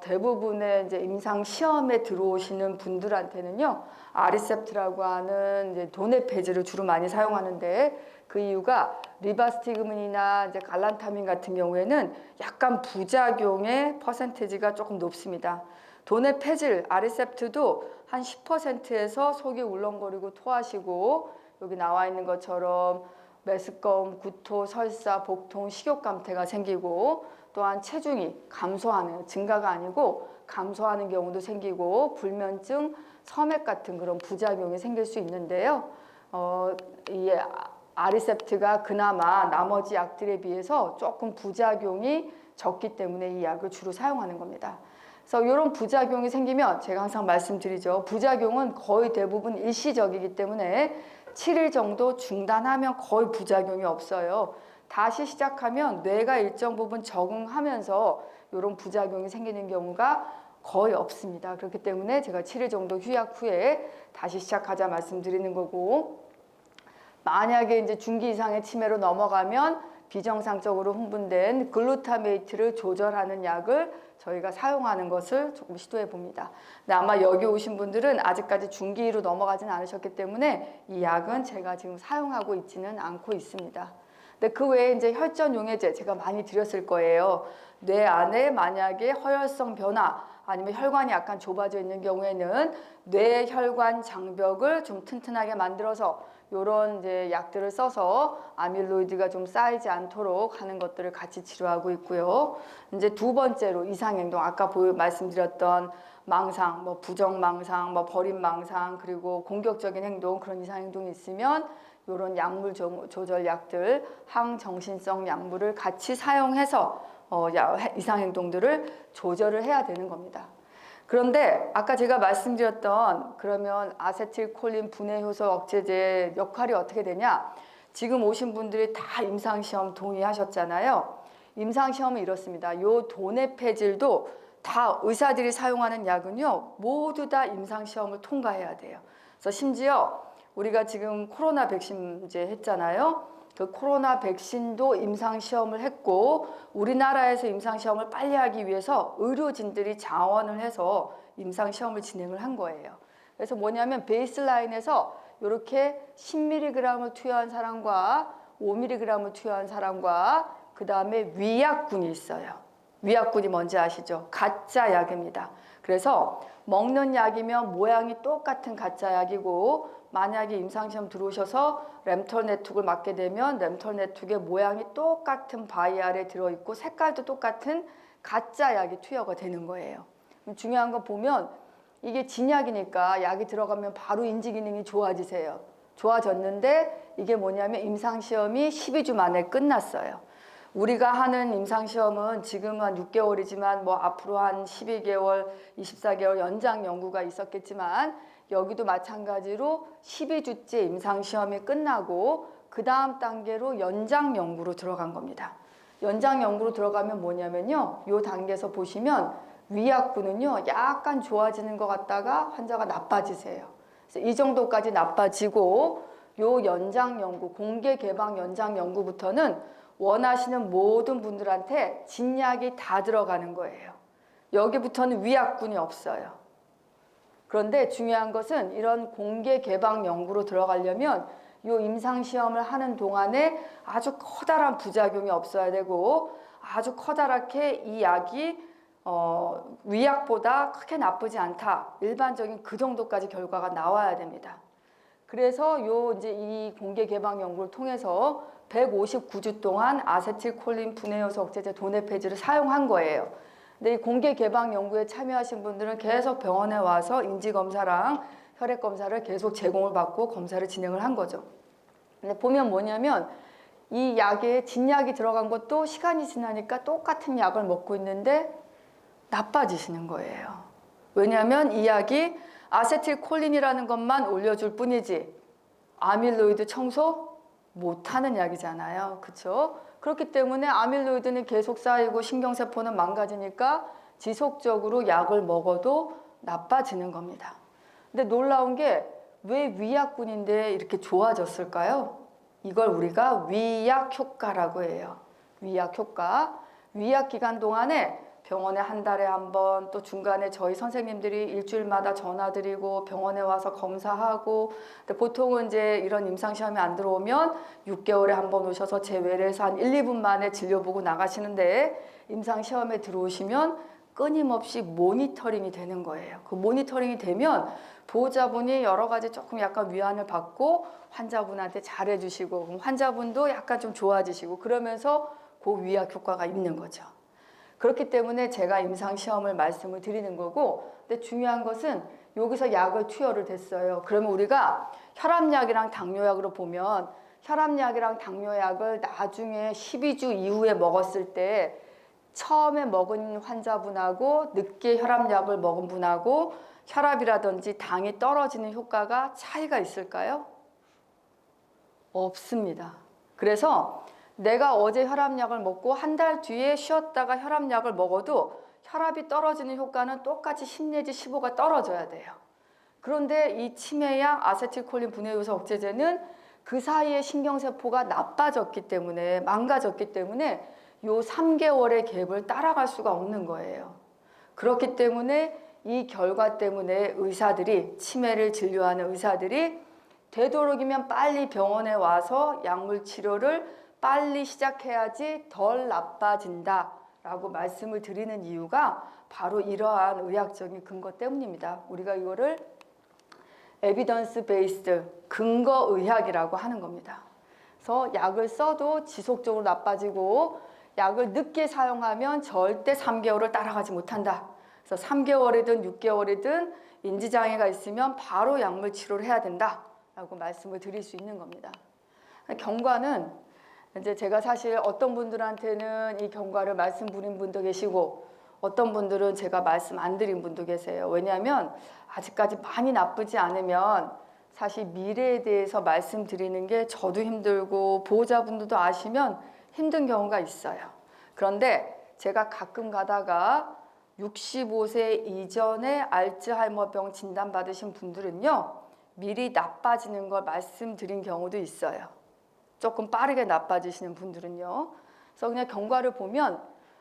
대부분의 이제 임상 시험에 들어오시는 분들한테는요, 아리셉트라고 하는 이제 도네페질을 주로 많이 사용하는데, 그 이유가 리바스티그민이나 이제 갈란타민 같은 경우에는 약간 부작용의 퍼센테이지가 조금 높습니다. 도네페질, 아리셉트도 한 10%에서 속이 울렁거리고 토하시고, 여기 나와 있는 것처럼 메스꺼움, 구토, 설사, 복통, 식욕감퇴가 생기고, 또한 체중이 감소하는, 증가가 아니고 감소하는 경우도 생기고, 불면증, 섬액 같은 그런 부작용이 생길 수 있는데요. 이 아리셉트가 그나마 나머지 약들에 비해서 조금 부작용이 적기 때문에 이 약을 주로 사용하는 겁니다. 그래서 이런 부작용이 생기면 제가 항상 말씀드리죠. 부작용은 거의 대부분 일시적이기 때문에 7일 정도 중단하면 거의 부작용이 없어요. 다시 시작하면 뇌가 일정 부분 적응하면서 이런 부작용이 생기는 경우가 거의 없습니다. 그렇기 때문에 제가 7일 정도 휴약 후에 다시 시작하자 말씀드리는 거고, 만약에 이제 중기 이상의 치매로 넘어가면 비정상적으로 흥분된 글루타메이트를 조절하는 약을 저희가 사용하는 것을 조금 시도해 봅니다. 근데 아마 여기 오신 분들은 아직까지 중기로 넘어가진 않으셨기 때문에 이 약은 제가 지금 사용하고 있지는 않고 있습니다. 근데 그 외에 이제 혈전용해제 제가 많이 드렸을 거예요. 뇌 안에 만약에 허혈성 변화 아니면 혈관이 약간 좁아져 있는 경우에는 뇌혈관 장벽을 좀 튼튼하게 만들어서 이런 이제 약들을 써서 아밀로이드가 좀 쌓이지 않도록 하는 것들을 같이 치료하고 있고요. 이제 2번째로 이상행동, 아까 말씀드렸던 망상, 뭐 부정망상, 뭐 버림망상, 그리고 공격적인 행동, 그런 이상행동이 있으면 이런 약물 조절 약들, 항정신성 약물을 같이 사용해서 이상행동들을 조절을 해야 되는 겁니다. 그런데 아까 제가 말씀드렸던 그러면 아세틸콜린 분해 효소 억제제 역할이 어떻게 되냐? 지금 오신 분들이 다 임상시험 동의하셨잖아요. 임상시험은 이렇습니다. 요 도네페질도 다 의사들이 사용하는 약은요, 모두 다 임상시험을 통과해야 돼요. 그래서 심지어 우리가 지금 코로나 백신제 했잖아요. 그 코로나 백신도 임상시험을 했고 우리나라에서 임상시험을 빨리 하기 위해서 의료진들이 자원을 해서 임상시험을 진행을 한 거예요. 그래서 뭐냐면 베이스라인에서 이렇게 10mg을 투여한 사람과 5mg을 투여한 사람과 그 다음에 위약군이 있어요. 위약군이 뭔지 아시죠? 가짜 약입니다. 그래서 먹는 약이면 모양이 똑같은 가짜 약이고 만약에 임상시험 들어오셔서 램털네툭을 맞게 되면 램털네툭의 모양이 똑같은 바이알에 들어있고 색깔도 똑같은 가짜 약이 투여가 되는 거예요. 중요한 거 보면 이게 진약이니까 약이 들어가면 바로 인지 기능이 좋아지세요. 좋아졌는데 이게 뭐냐면 임상시험이 12주 만에 끝났어요. 우리가 하는 임상시험은 지금 한 6개월이지만 뭐 앞으로 한 12개월, 24개월 연장 연구가 있었겠지만 여기도 마찬가지로 12주째 임상시험이 끝나고 그 다음 단계로 연장 연구로 들어간 겁니다. 연장 연구로 들어가면 뭐냐면요. 이 단계에서 보시면 위약부는요. 약간 좋아지는 것 같다가 환자가 나빠지세요. 그래서 이 정도까지 나빠지고 요 연장 연구, 공개 개방 연장 연구부터는 원하시는 모든 분들한테 진약이 다 들어가는 거예요. 여기부터는 위약군이 없어요. 그런데 중요한 것은 이런 공개 개방 연구로 들어가려면 이 임상시험을 하는 동안에 아주 커다란 부작용이 없어야 되고 아주 커다랗게 이 약이 위약보다 크게 나쁘지 않다. 일반적인 그 정도까지 결과가 나와야 됩니다. 그래서 이제 이 공개 개방 연구를 통해서 159주 동안 아세틸콜린 분해효소 억제제 도네페지를 사용한 거예요. 근데 이 공개 개방 연구에 참여하신 분들은 계속 병원에 와서 인지 검사랑 혈액 검사를 계속 제공을 받고 검사를 진행을 한 거죠. 근데 보면 뭐냐면 이 약에 진약이 들어간 것도 시간이 지나니까 똑같은 약을 먹고 있는데 나빠지시는 거예요. 왜냐하면 이 약이 아세틸콜린이라는 것만 올려줄 뿐이지 아밀로이드 청소 못하는 약이잖아요. 그렇죠? 그렇기 때문에 아밀로이드는 계속 쌓이고 신경세포는 망가지니까 지속적으로 약을 먹어도 나빠지는 겁니다. 근데 놀라운 게 왜 위약군인데 이렇게 좋아졌을까요? 이걸 우리가 위약 효과라고 해요. 위약 효과. 위약 기간 동안에 병원에 한 달에 한 번, 또 중간에 저희 선생님들이 일주일마다 전화드리고 병원에 와서 검사하고, 근데 보통은 이제 이런 임상시험이 안 들어오면 6개월에 한 번 오셔서 제 외래에서 한 1, 2분 만에 진료 보고 나가시는데 임상시험에 들어오시면 끊임없이 모니터링이 되는 거예요. 그 모니터링이 되면 보호자분이 여러 가지 조금 약간 위안을 받고 환자분한테 잘해주시고 그럼 환자분도 약간 좀 좋아지시고 그러면서 그 위약 효과가 있는 거죠. 그렇기 때문에 제가 임상시험을 말씀을 드리는 거고, 근데 중요한 것은 여기서 약을 투여를 됐어요. 그러면 우리가 혈압약이랑 당뇨약으로 보면 혈압약이랑 당뇨약을 나중에 12주 이후에 먹었을 때 처음에 먹은 환자분하고 늦게 혈압약을 먹은 분하고 혈압이라든지 당이 떨어지는 효과가 차이가 있을까요? 없습니다. 그래서 내가 어제 혈압약을 먹고 한 달 뒤에 쉬었다가 혈압약을 먹어도 혈압이 떨어지는 효과는 똑같이 10 내지 15가 떨어져야 돼요. 그런데 이 치매약 아세틸콜린 분해효소 억제제는 그 사이에 신경세포가 나빠졌기 때문에 망가졌기 때문에 요 3개월의 갭을 따라갈 수가 없는 거예요. 그렇기 때문에 이 결과 때문에 의사들이 치매를 진료하는 의사들이 되도록이면 빨리 병원에 와서 약물 치료를 빨리 시작해야지 덜 나빠진다 라고 말씀을 드리는 이유가 바로 이러한 의학적인 근거 때문입니다. 우리가 이거를 에비던스 베이스드 근거의학이라고 하는 겁니다. 그래서 약을 써도 지속적으로 나빠지고 약을 늦게 사용하면 절대 3개월을 따라가지 못한다. 그래서 3개월이든 6개월이든 인지장애가 있으면 바로 약물 치료를 해야 된다 라고 말씀을 드릴 수 있는 겁니다. 경과는 이제 제가 사실 어떤 분들한테는 이 경과를 말씀드린 분도 계시고 어떤 분들은 제가 말씀 안 드린 분도 계세요. 왜냐하면 아직까지 많이 나쁘지 않으면 사실 미래에 대해서 말씀드리는 게 저도 힘들고 보호자분들도 아시면 힘든 경우가 있어요. 그런데 제가 가끔 가다가 65세 이전에 알츠하이머병 진단받으신 분들은요. 미리 나빠지는 걸 말씀드린 경우도 있어요. 조금 빠르게 나빠지시는 분들은요. 그래서 그냥 경과를 보면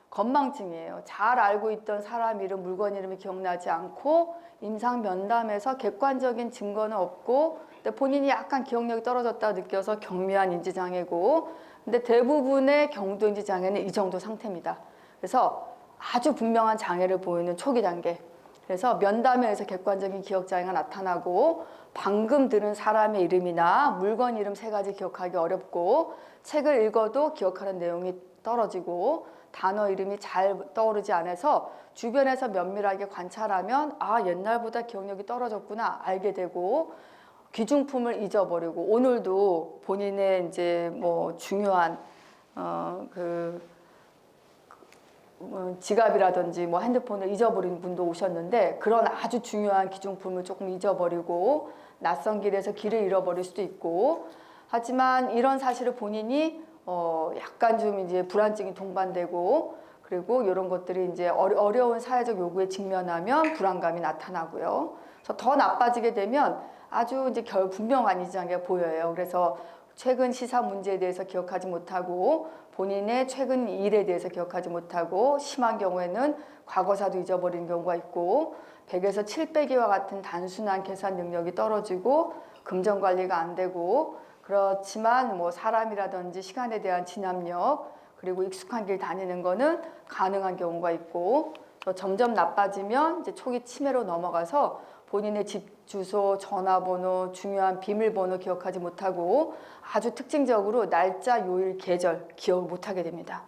건망증이에요. 잘 알고 있던 사람 이름, 물건 이름이 기억나지 않고 임상 면담에서 객관적인 증거는 없고 근데 본인이 약간 기억력이 떨어졌다 느껴서 경미한 인지장애고 근데 대부분의 경도인지장애는 이 정도 상태입니다. 그래서 아주 분명한 장애를 보이는 초기 단계. 그래서 면담에 의해서 객관적인 기억장애가 나타나고 방금 들은 사람의 이름이나 물건 이름 3가지 기억하기 어렵고 책을 읽어도 기억하는 내용이 떨어지고 단어 이름이 잘 떠오르지 않아서 주변에서 면밀하게 관찰하면 아 옛날보다 기억력이 떨어졌구나 알게 되고 귀중품을 잊어버리고 오늘도 본인의 이제 뭐 중요한 지갑이라든지 뭐 핸드폰을 잊어버린 분도 오셨는데 그런 아주 중요한 귀중품을 조금 잊어버리고 낯선 길에서 길을 잃어버릴 수도 있고 하지만 이런 사실을 본인이 약간 좀 이제 불안증이 동반되고 그리고 이런 것들이 이제 어려운 사회적 요구에 직면하면 불안감이 나타나고요. 그래서 더 나빠지게 되면 아주 이제 분명한 이장애가 보여요. 그래서 최근 시사 문제에 대해서 기억하지 못하고 본인의 최근 일에 대해서 기억하지 못하고 심한 경우에는 과거사도 잊어버리는 경우가 있고 100에서 700이와 같은 단순한 계산 능력이 떨어지고 금전 관리가 안 되고 그렇지만 뭐 사람이라든지 시간에 대한 진압력 그리고 익숙한 길 다니는 거는 가능한 경우가 있고 점점 나빠지면 이제 초기 치매로 넘어가서 본인의 집 주소, 전화번호, 중요한 비밀번호 기억하지 못하고 아주 특징적으로 날짜, 요일, 계절 기억을 못하게 됩니다.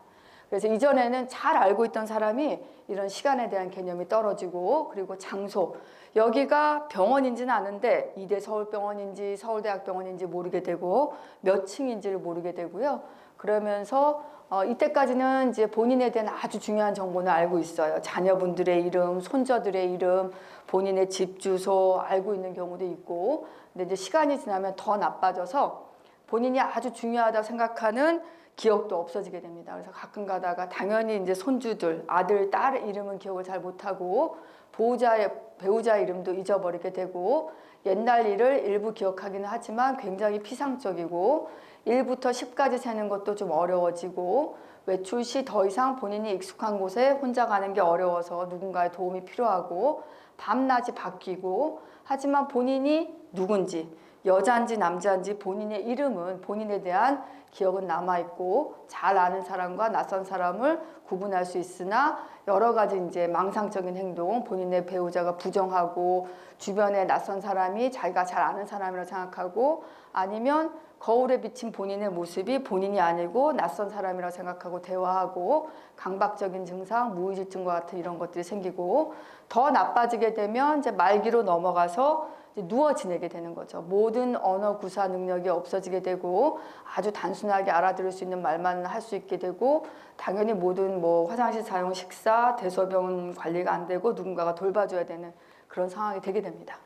그래서 이전에는 잘 알고 있던 사람이 이런 시간에 대한 개념이 떨어지고 그리고 장소 여기가 병원인지는 아는데 이대 서울병원인지 서울대학병원인지 모르게 되고 몇 층인지를 모르게 되고요. 그러면서 이때까지는 이제 본인에 대한 아주 중요한 정보는 알고 있어요. 자녀분들의 이름, 손자들의 이름, 본인의 집 주소 알고 있는 경우도 있고 근데 이제 시간이 지나면 더 나빠져서 본인이 아주 중요하다고 생각하는 기억도 없어지게 됩니다. 그래서 가끔 가다가 당연히 이제 손주들, 아들, 딸 이름은 기억을 잘 못하고 배우자 이름도 잊어버리게 되고 옛날 일을 일부 기억하기는 하지만 굉장히 피상적이고 1부터 10까지 세는 것도 좀 어려워지고 외출 시 더 이상 본인이 익숙한 곳에 혼자 가는 게 어려워서 누군가의 도움이 필요하고 밤낮이 바뀌고 하지만 본인이 누군지 여자인지 남자인지 본인의 이름은 본인에 대한 기억은 남아있고 잘 아는 사람과 낯선 사람을 구분할 수 있으나 여러 가지 이제 망상적인 행동 본인의 배우자가 부정하고 주변에 낯선 사람이 자기가 잘 아는 사람이라고 생각하고 아니면 거울에 비친 본인의 모습이 본인이 아니고 낯선 사람이라고 생각하고 대화하고 강박적인 증상, 무의식증과 같은 이런 것들이 생기고 더 나빠지게 되면 이제 말기로 넘어가서 이제 누워 지내게 되는 거죠. 모든 언어 구사 능력이 없어지게 되고 아주 단순하게 알아들을 수 있는 말만 할 수 있게 되고 당연히 모든 뭐 화장실 사용, 식사, 대소변 관리가 안 되고 누군가가 돌봐줘야 되는 그런 상황이 되게 됩니다.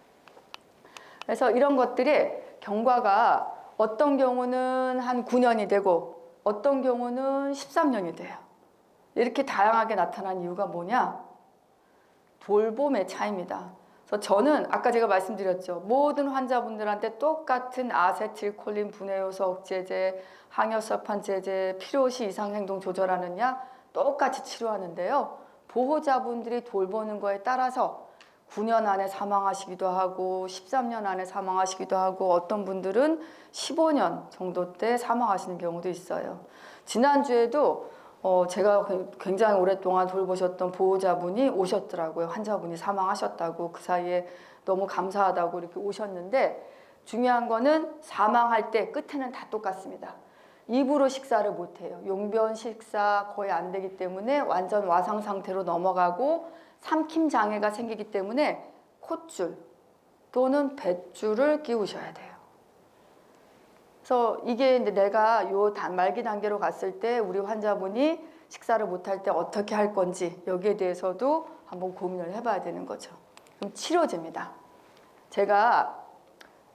그래서 이런 것들이 경과가 어떤 경우는 한 9년이 되고 어떤 경우는 13년이 돼요. 이렇게 다양하게 나타난 이유가 뭐냐? 돌봄의 차이입니다. 그래서 저는 아까 제가 말씀드렸죠. 모든 환자분들한테 똑같은 아세틸콜린 분해효소 억제제, 항염석판제제, 필요시 이상 행동 조절하는 약 똑같이 치료하는데요. 보호자분들이 돌보는 거에 따라서 9년 안에 사망하시기도 하고 13년 안에 사망하시기도 하고 어떤 분들은 15년 정도 때 사망하시는 경우도 있어요. 지난주에도 제가 굉장히 오랫동안 돌보셨던 보호자분이 오셨더라고요. 환자분이 사망하셨다고 그 사이에 너무 감사하다고 이렇게 오셨는데 중요한 거는 사망할 때 끝에는 다 똑같습니다. 입으로 식사를 못해요. 용변 식사 거의 안 되기 때문에 완전 와상 상태로 넘어가고 삼킴 장애가 생기기 때문에 콧줄 또는 뱃줄을 끼우셔야 돼요. 그래서 이게 이제 내가 요 말기 단계로 갔을 때 우리 환자분이 식사를 못할 때 어떻게 할 건지 여기에 대해서도 한번 고민을 해봐야 되는 거죠. 그럼 치료제입니다. 제가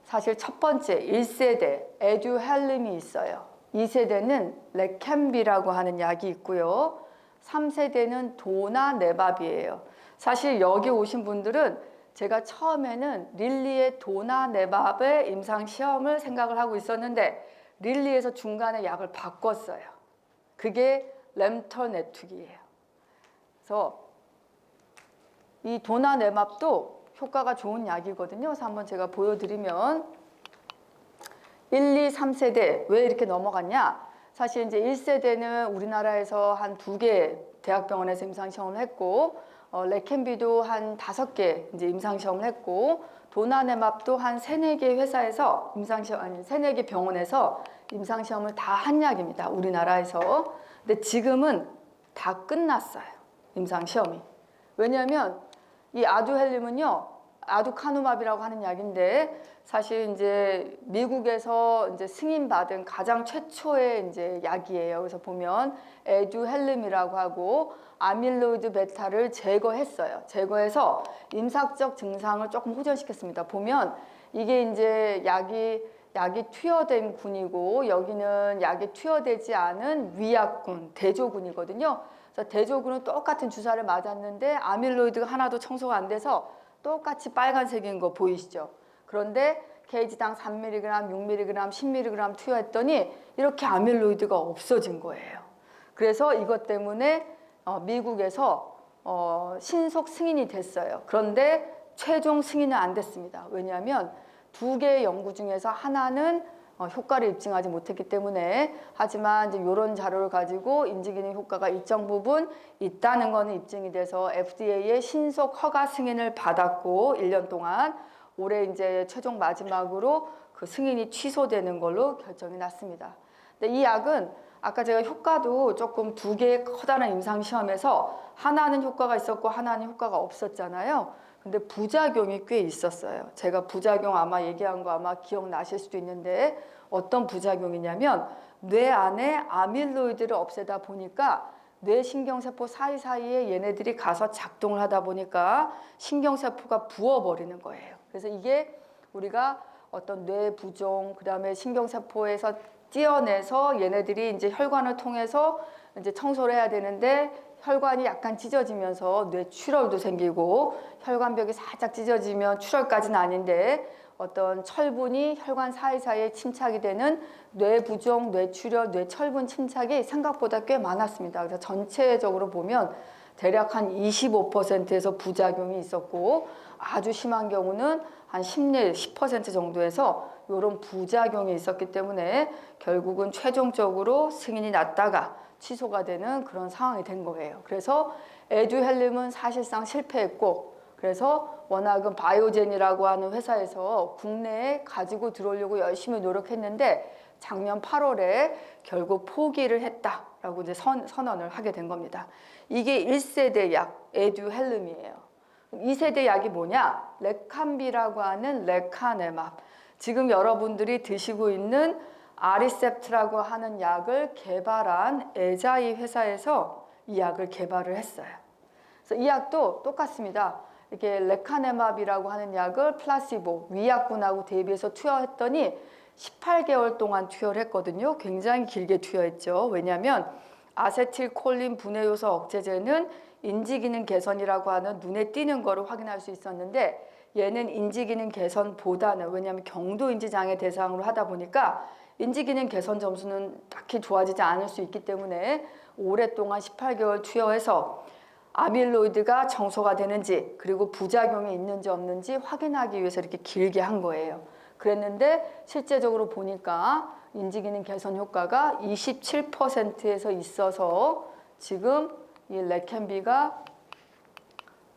사실 첫 번째 1세대 에듀헬름이 있어요. 2세대는 레캠비라고 하는 약이 있고요. 3세대는 도나네밥이에요. 사실 여기 오신 분들은 제가 처음에는 릴리의 도나네밥의 임상시험을 생각을 하고 있었는데 릴리에서 중간에 약을 바꿨어요. 그게 램터네툭이에요. 그래서 이 도나네밥도 효과가 좋은 약이거든요. 그래서 한번 제가 보여드리면 1, 2, 3세대 왜 이렇게 넘어갔냐? 사실 이제 1세대는 우리나라에서 한 2개 대학병원에서 임상시험을 했고 레캔비도 한 5개 이제 임상시험을 했고 도나네밥도 한 3, 4개 회사에서 임상시험 아니 3, 4개 병원에서 임상시험을 다 한 약입니다. 우리나라에서. 근데 지금은 다 끝났어요. 임상시험이. 왜냐하면 이 아두헬림은요. 아두카누맙이라고 하는 약인데 사실 이제 미국에서 이제 승인받은 가장 최초의 이제 약이에요. 그래서 보면 에듀헬림이라고 하고 아밀로이드 베타를 제거했어요. 제거해서 임상적 증상을 조금 호전시켰습니다. 보면 이게 이제 약이 투여된 군이고 여기는 약이 투여되지 않은 위약군, 대조군이거든요. 그래서 대조군은 똑같은 주사를 맞았는데 아밀로이드가 하나도 청소가 안 돼서 똑같이 빨간색인 거 보이시죠? 그런데 케이지당 3mg, 6mg, 10mg 투여했더니 이렇게 아밀로이드가 없어진 거예요. 그래서 이것 때문에 미국에서 신속 승인이 됐어요. 그런데 최종 승인은 안 됐습니다. 왜냐하면 2개의 연구 중에서 하나는 효과를 입증하지 못했기 때문에 하지만 이제 이런 자료를 가지고 인지기능 효과가 일정 부분 있다는 거는 입증이 돼서 FDA의 신속 허가 승인을 받았고 1년 동안 올해 이제 최종 마지막으로 그 승인이 취소되는 걸로 결정이 났습니다. 근데 이 약은 아까 제가 효과도 조금 2개의 커다란 임상시험에서 하나는 효과가 있었고 하나는 효과가 없었잖아요. 근데 부작용이 꽤 있었어요. 제가 부작용 아마 얘기한 거 아마 기억나실 수도 있는데 어떤 부작용이냐면 뇌 안에 아밀로이드를 없애다 보니까 뇌 신경세포 사이사이에 얘네들이 가서 작동을 하다 보니까 신경세포가 부어버리는 거예요. 그래서 이게 우리가 어떤 뇌 부종, 그 다음에 신경세포에서 떼어내서 얘네들이 이제 혈관을 통해서 이제 청소를 해야 되는데 혈관이 약간 찢어지면서 뇌출혈도 생기고 혈관벽이 살짝 찢어지면 출혈까지는 아닌데 어떤 철분이 혈관 사이사이에 침착이 되는 뇌부종, 뇌출혈, 뇌철분 침착이 생각보다 꽤 많았습니다. 그래서 전체적으로 보면 대략 한 25%에서 부작용이 있었고 아주 심한 경우는 한 10% 정도에서 이런 부작용이 있었기 때문에 결국은 최종적으로 승인이 났다가 취소가 되는 그런 상황이 된 거예요. 그래서 에듀헬림은 사실상 실패했고 그래서 워낙은 바이오젠이라고 하는 회사에서 국내에 가지고 들어오려고 열심히 노력했는데 작년 8월에 결국 포기를 했다라고 이제 선언을 하게 된 겁니다. 이게 1세대 약 에듀헬림이에요. 2세대 약이 뭐냐? 레칸비라고 하는 레카네맙. 지금 여러분들이 드시고 있는 아리셉트라고 하는 약을 개발한 에자이 회사에서 이 약을 개발을 했어요. 그래서 이 약도 똑같습니다. 이렇게 레카네맙이라고 하는 약을 플라시보, 위약군하고 대비해서 투여했더니 18개월 동안 투여를 했거든요. 굉장히 길게 투여했죠. 왜냐하면 아세틸콜린 분해 요소 억제제는 인지기능 개선이라고 하는 눈에 띄는 거를 확인할 수 있었는데 얘는 인지기능 개선보다는 왜냐하면 경도인지장애 대상으로 하다 보니까 인지기능 개선 점수는 딱히 좋아지지 않을 수 있기 때문에 오랫동안 18개월 투여해서 아밀로이드가 청소가 되는지 그리고 부작용이 있는지 없는지 확인하기 위해서 이렇게 길게 한 거예요. 그랬는데 실제적으로 보니까 인지기능 개선 효과가 27%에서 있어서 지금 이 레캔비가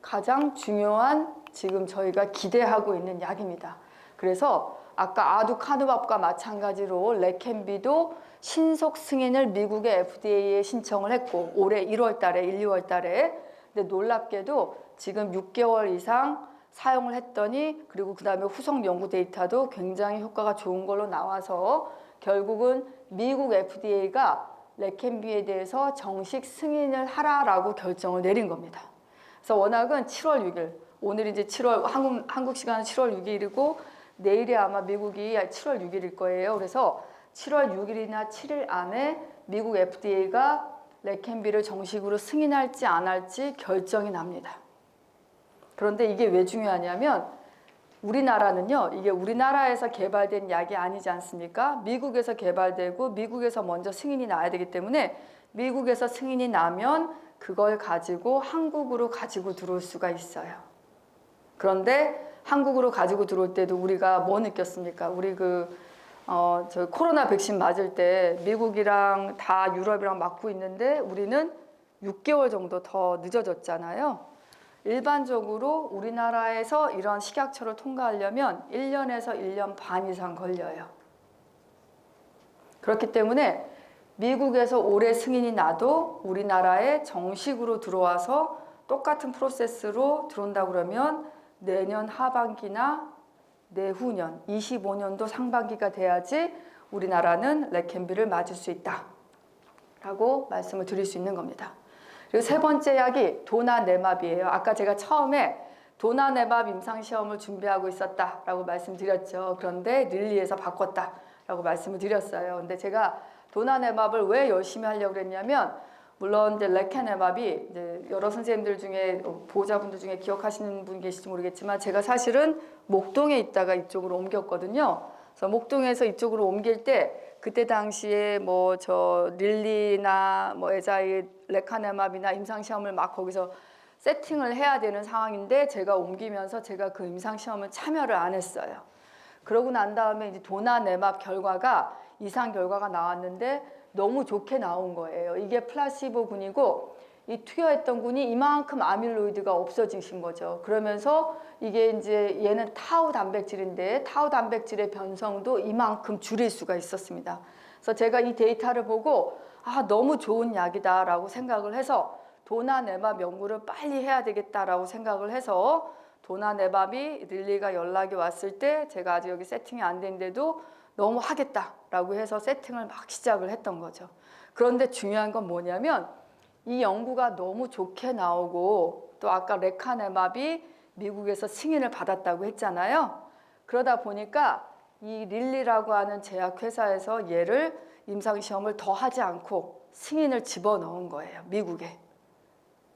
가장 중요한 지금 저희가 기대하고 있는 약입니다. 그래서 아까 아두카누밥과 마찬가지로 레캔비도 신속 승인을 미국의 FDA에 신청을 했고 올해 1월 달에 1, 2월 달에 근데 놀랍게도 지금 6개월 이상 사용을 했더니 그리고 그 다음에 후속 연구 데이터도 굉장히 효과가 좋은 걸로 나와서 결국은 미국 FDA가 레캔비에 대해서 정식 승인을 하라라고 결정을 내린 겁니다. 그래서 워낙은 7월 6일 오늘 이제 7월 한국 시간은 7월 6일이고 내일이 아마 미국이 7월 6일일 거예요. 그래서 7월 6일이나 7일 안에 미국 FDA가 레캔비를 정식으로 승인할지 안 할지 결정이 납니다. 그런데 이게 왜 중요하냐면 우리나라는요, 이게 우리나라에서 개발된 약이 아니지 않습니까? 미국에서 개발되고 미국에서 먼저 승인이 나야 되기 때문에 미국에서 승인이 나면 그걸 가지고 한국으로 가지고 들어올 수가 있어요. 그런데 한국으로 가지고 들어올 때도 우리가 뭐 느꼈습니까? 우리 저 코로나 백신 맞을 때 미국이랑 다 유럽이랑 맞고 있는데 우리는 6개월 정도 더 늦어졌잖아요. 일반적으로 우리나라에서 이런 식약처를 통과하려면 1년에서 1년 반 이상 걸려요. 그렇기 때문에 미국에서 올해 승인이 나도 우리나라에 정식으로 들어와서 똑같은 프로세스로 들어온다고 그러면 내년 하반기나 내후년 25년도 상반기가 돼야지 우리나라는 레캠비를 맞을 수 있다 라고 말씀을 드릴 수 있는 겁니다. 그리고 세 번째 약이 도나네맙이에요. 아까 제가 처음에 도나네맙 임상시험을 준비하고 있었다라고 말씀드렸죠. 그런데 릴리에서 바꿨다라고 말씀을 드렸어요. 근데 제가 도나네맙을 왜 열심히 하려고 그랬냐면 물론 이제 레카네맙이 이제 여러 선생님들 중에 보호자분들 중에 기억하시는 분 계실지 모르겠지만 제가 사실은 목동에 있다가 이쪽으로 옮겼거든요. 그래서 목동에서 이쪽으로 옮길 때 그때 당시에 뭐 저 릴리나 뭐 에자일 레카네맙이나 임상시험을 막 거기서 세팅을 해야 되는 상황인데 제가 옮기면서 제가 그 임상시험을 참여를 안 했어요. 그러고 난 다음에 이제 도나네맙 결과가 이상 결과가 나왔는데 너무 좋게 나온 거예요. 이게 플라시보 군이고 이 투여했던 군이 이만큼 아밀로이드가 없어지신 거죠. 그러면서 이게 이제 얘는 타우 단백질인데 타우 단백질의 변성도 이만큼 줄일 수가 있었습니다. 그래서 제가 이 데이터를 보고 너무 좋은 약이다라고 생각을 해서 도나네맙 연구를 빨리 해야 되겠다라고 생각을 해서 도나네맙이 릴리가 연락이 왔을 때 제가 아직 여기 세팅이 안 된데도 너무 하겠다라고 해서 세팅을 막 시작을 했던 거죠. 그런데 중요한 건 뭐냐면 이 연구가 너무 좋게 나오고 또 아까 레카네맙이 미국에서 승인을 받았다고 했잖아요. 그러다 보니까 이 릴리라고 하는 제약회사에서 얘를 임상시험을 더 하지 않고 승인을 집어넣은 거예요. 미국에.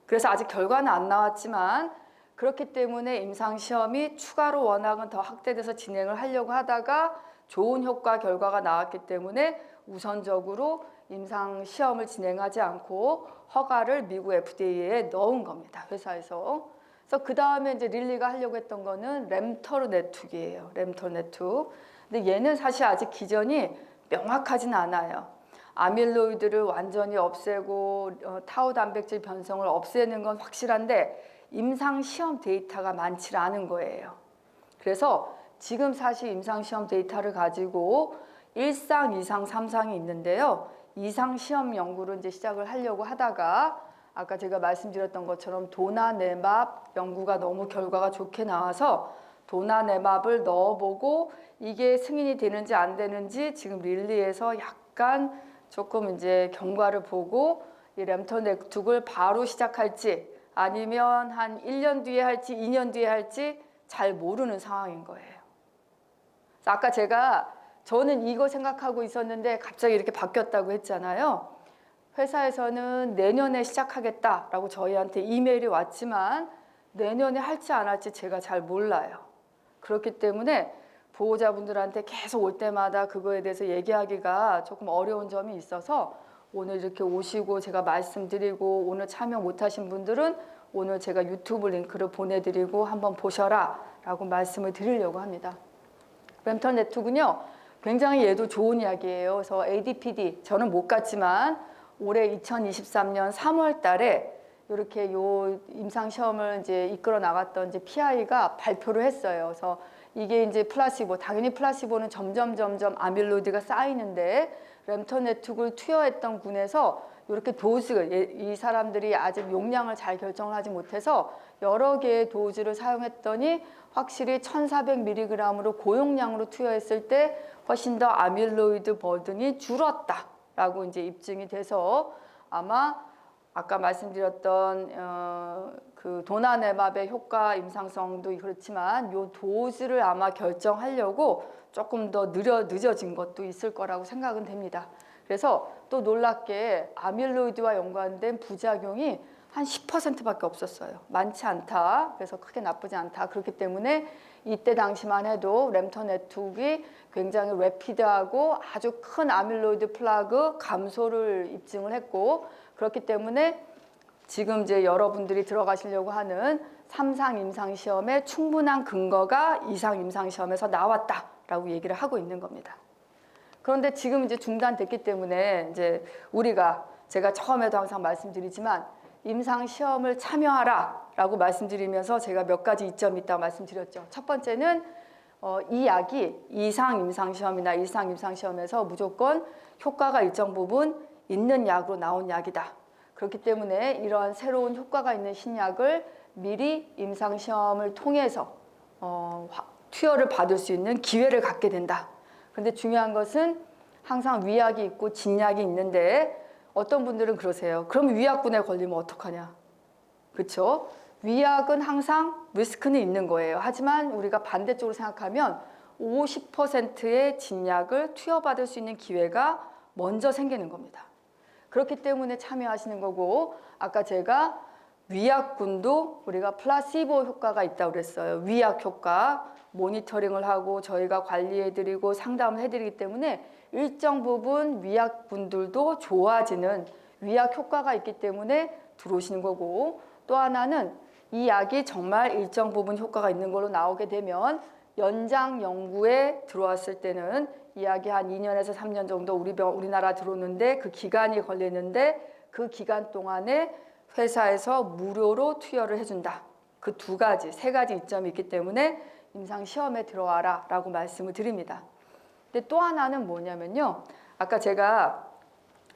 그래서 아직 결과는 안 나왔지만 그렇기 때문에 임상시험이 추가로 워낙은 더 확대돼서 진행을 하려고 하다가 좋은 효과 결과가 나왔기 때문에 우선적으로 임상시험을 진행하지 않고 허가를 미국 FDA에 넣은 겁니다. 회사에서. 그래서 그 다음에 이제 릴리가 하려고 했던 거는 램터르네툭이에요. 램터르네툭. 근데 얘는 사실 아직 기전이 명확하진 않아요. 아밀로이드를 완전히 없애고 타우 단백질 변성을 없애는 건 확실한데 임상시험 데이터가 많지 않은 거예요. 그래서 지금 사실 임상시험 데이터를 가지고 1상, 2상, 3상이 있는데요. 2상 시험 연구를 이제 시작을 하려고 하다가 아까 제가 말씀드렸던 것처럼 도나네맙 연구가 너무 결과가 좋게 나와서 도나네맙을 넣어보고 이게 승인이 되는지 안 되는지 지금 릴리에서 약간 조금 이제 경과를 보고 이 램터네툭을 바로 시작할지 아니면 한 1년 뒤에 할지 2년 뒤에 할지 잘 모르는 상황인 거예요. 아까 저는 이거 생각하고 있었는데 갑자기 이렇게 바뀌었다고 했잖아요. 회사에서는 내년에 시작하겠다라고 저희한테 이메일이 왔지만 내년에 할지 안 할지 제가 잘 몰라요. 그렇기 때문에 보호자분들한테 계속 올 때마다 그거에 대해서 얘기하기가 조금 어려운 점이 있어서 오늘 이렇게 오시고 제가 말씀드리고 오늘 참여 못하신 분들은 오늘 제가 유튜브 링크를 보내드리고 한번 보셔라 라고 말씀을 드리려고 합니다. 램터네툭은요 굉장히 얘도 좋은 약이에요. 그래서 ADPD 저는 못 갔지만 올해 2023년 3월 달에 이렇게 요 임상시험을 이제 이끌어 나갔던 이제 PI가 발표를 했어요. 그래서 이게 이제 플라시보, 당연히 플라시보는 점점 아밀로이드가 쌓이는데 램터네툭을 투여했던 군에서 이렇게 도즈를 이 사람들이 아직 용량을 잘 결정을 하지 못해서 여러 개의 도즈를 사용했더니 확실히 1400mg으로 고용량으로 투여했을 때 훨씬 더 아밀로이드 버든이 줄었다라고 이제 입증이 돼서 아마 아까 말씀드렸던 그 도나네맙의 효과 임상성도 그렇지만 요 도즈를 아마 결정하려고 조금 더 늦어진 것도 있을 거라고 생각은 됩니다. 그래서 또 놀랍게 아밀로이드와 연관된 부작용이 한 10%밖에 없었어요. 많지 않다. 그래서 크게 나쁘지 않다. 그렇기 때문에 이때 당시만 해도 램터 네트워크가 굉장히 래피드하고 아주 큰 아밀로이드 플라그 감소를 입증을 했고, 그렇기 때문에 지금 이제 여러분들이 들어가시려고 하는 3상 임상시험에 충분한 근거가 2상 임상시험에서 나왔다라고 얘기를 하고 있는 겁니다. 그런데 지금 이제 중단됐기 때문에 이제 우리가 제가 처음에도 항상 말씀드리지만 임상시험을 참여하라라고 말씀드리면서 제가 몇 가지 이점이 있다고 말씀드렸죠. 첫 번째는 이 약이 2상 임상시험이나 1상 임상시험에서 무조건 효과가 일정 부분 있는 약으로 나온 약이다. 그렇기 때문에 이러한 새로운 효과가 있는 신약을 미리 임상시험을 통해서 투여를 받을 수 있는 기회를 갖게 된다. 그런데 중요한 것은 항상 위약이 있고 진약이 있는데 어떤 분들은 그러세요. 그럼 위약군에 걸리면 어떡하냐. 그렇죠? 위약은 항상 리스크는 있는 거예요. 하지만 우리가 반대쪽으로 생각하면 50%의 진약을 투여받을 수 있는 기회가 먼저 생기는 겁니다. 그렇기 때문에 참여하시는 거고, 아까 제가 위약군도 우리가 플라시보 효과가 있다고 그랬어요. 위약 효과, 모니터링을 하고 저희가 관리해드리고 상담을 해드리기 때문에 일정 부분 위약군들도 좋아지는 위약 효과가 있기 때문에 들어오시는 거고, 또 하나는 이 약이 정말 일정 부분 효과가 있는 걸로 나오게 되면 연장 연구에 들어왔을 때는 이 약이 한 2년에서 3년 정도 우리나라 들어오는데 그 기간이 걸리는데 그 기간 동안에 회사에서 무료로 투여를 해준다. 그 두 가지, 세 가지 이점이 있기 때문에 임상시험에 들어와라 라고 말씀을 드립니다. 근데 또 하나는 뭐냐면요. 아까 제가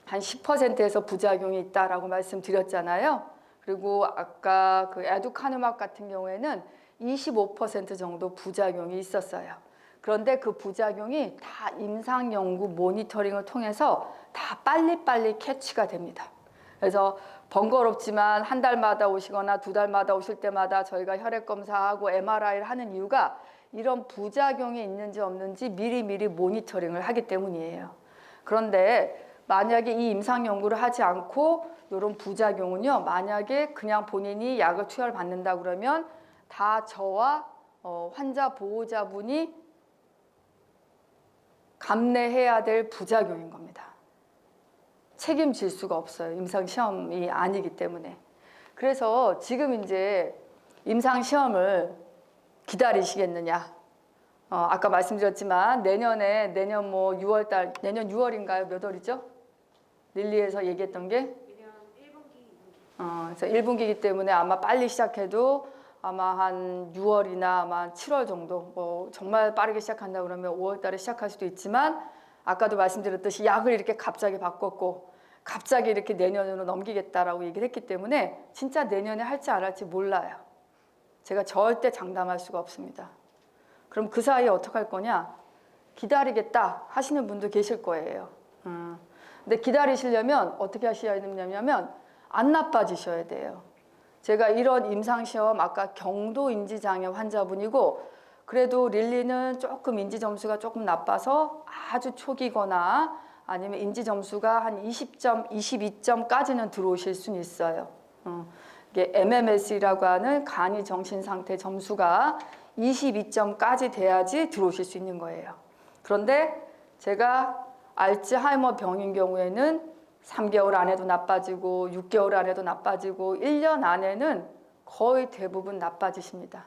한 10%에서 부작용이 있다라고 말씀드렸잖아요. 그리고 아까 그 에두카누막 같은 경우에는 25% 정도 부작용이 있었어요. 그런데 그 부작용이 다 임상연구 모니터링을 통해서 다 빨리빨리 캐치가 됩니다. 그래서 번거롭지만 한 달마다 오시거나 두 달마다 오실 때마다 저희가 혈액 검사하고 MRI를 하는 이유가 이런 부작용이 있는지 없는지 미리미리 모니터링을 하기 때문이에요. 그런데 만약에 이 임상 연구를 하지 않고 이런 부작용은요, 만약에 그냥 본인이 약을 투여를 받는다 그러면 다 저와 환자 보호자분이 감내해야 될 부작용인 겁니다. 책임질 수가 없어요. 임상시험이 아니기 때문에. 그래서 지금 이제 임상시험을 기다리시겠느냐. 아까 말씀드렸지만 내년 뭐 6월달, 내년 6월인가요? 몇 월이죠? 릴리에서 얘기했던 게?
내년 1분기, 2분기.
그래서 1분기이기 때문에 아마 빨리 시작해도 아마 한 6월이나 아마 7월 정도, 뭐 정말 빠르게 시작한다 그러면 5월 달에 시작할 수도 있지만 아까도 말씀드렸듯이 약을 이렇게 갑자기 바꿨고 갑자기 이렇게 내년으로 넘기겠다라고 얘기를 했기 때문에 진짜 내년에 할지 안 할지 몰라요. 제가 절대 장담할 수가 없습니다. 그럼 그 사이에 어떻게 할 거냐? 기다리겠다 하시는 분도 계실 거예요. 근데 기다리시려면 어떻게 하셔야 되냐면 안 나빠지셔야 돼요. 제가 이런 임상시험 아까 경도 인지장애 환자분이고 그래도 릴리는 조금 인지 점수가 조금 나빠서 아주 초기거나 아니면 인지 점수가 한 20점, 22점까지는 들어오실 수는 있어요. 이게 MMS라고 하는 간이 정신 상태 점수가 22점까지 돼야지 들어오실 수 있는 거예요. 그런데 제가 알츠하이머 병인 경우에는 3개월 안에도 나빠지고 6개월 안에도 나빠지고 1년 안에는 거의 대부분 나빠지십니다.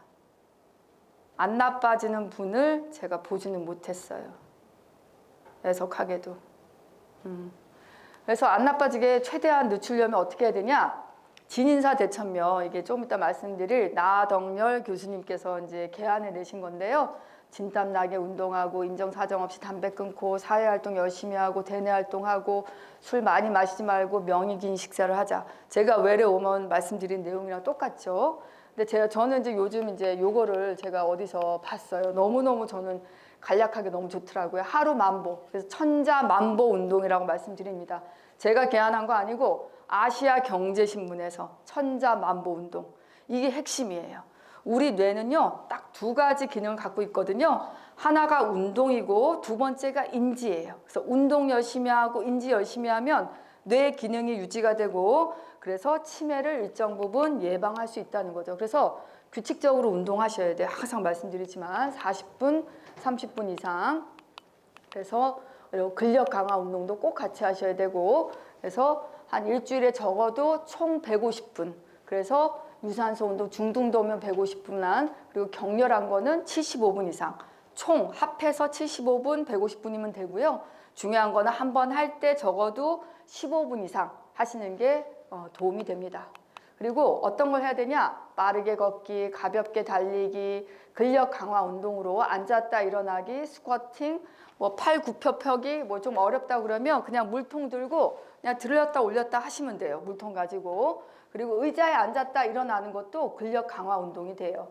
안 나빠지는 분을 제가 보지는 못했어요. 애석하게도. 그래서 안 나빠지게 최대한 늦추려면 어떻게 해야 되냐? 진인사 대천명, 이게 조금 이따 말씀드릴 나덕열 교수님께서 이제 개안을 내신 건데요. 진땀나게 운동하고 인정사정 없이 담배 끊고 사회활동 열심히 하고 대내활동하고 술 많이 마시지 말고 명이 긴 식사를 하자. 제가 외래 오면 말씀드린 내용이랑 똑같죠. 근데 저는 이제 요즘 이제 요거를 제가 어디서 봤어요. 너무너무 저는 간략하게 너무 좋더라고요. 하루 만보. 그래서 천자 만보 운동이라고 말씀드립니다. 제가 개안한 거 아니고 아시아 경제신문에서 천자 만보 운동. 이게 핵심이에요. 우리 뇌는요, 딱 두 가지 기능을 갖고 있거든요. 하나가 운동이고 두 번째가 인지예요. 그래서 운동 열심히 하고 인지 열심히 하면 뇌 기능이 유지가 되고 그래서 치매를 일정 부분 예방할 수 있다는 거죠. 그래서 규칙적으로 운동하셔야 돼요. 항상 말씀드리지만 40분, 30분 이상. 그래서 그리고 근력 강화 운동도 꼭 같이 하셔야 되고 그래서 한 일주일에 적어도 총 150분. 그래서 유산소 운동 중등도면 150분 안 그리고 격렬한 거는 75분 이상. 총 합해서 75분, 150분이면 되고요. 중요한 거는 한 번 할 때 적어도 15분 이상 하시는 게 도움이 됩니다. 그리고 어떤 걸 해야 되냐? 빠르게 걷기, 가볍게 달리기, 근력 강화 운동으로 앉았다 일어나기, 스쿼팅, 뭐 팔 굽혀 펴기, 뭐 좀 어렵다 그러면 그냥 물통 들고 그냥 들렸다 올렸다 하시면 돼요. 물통 가지고. 그리고 의자에 앉았다 일어나는 것도 근력 강화 운동이 돼요.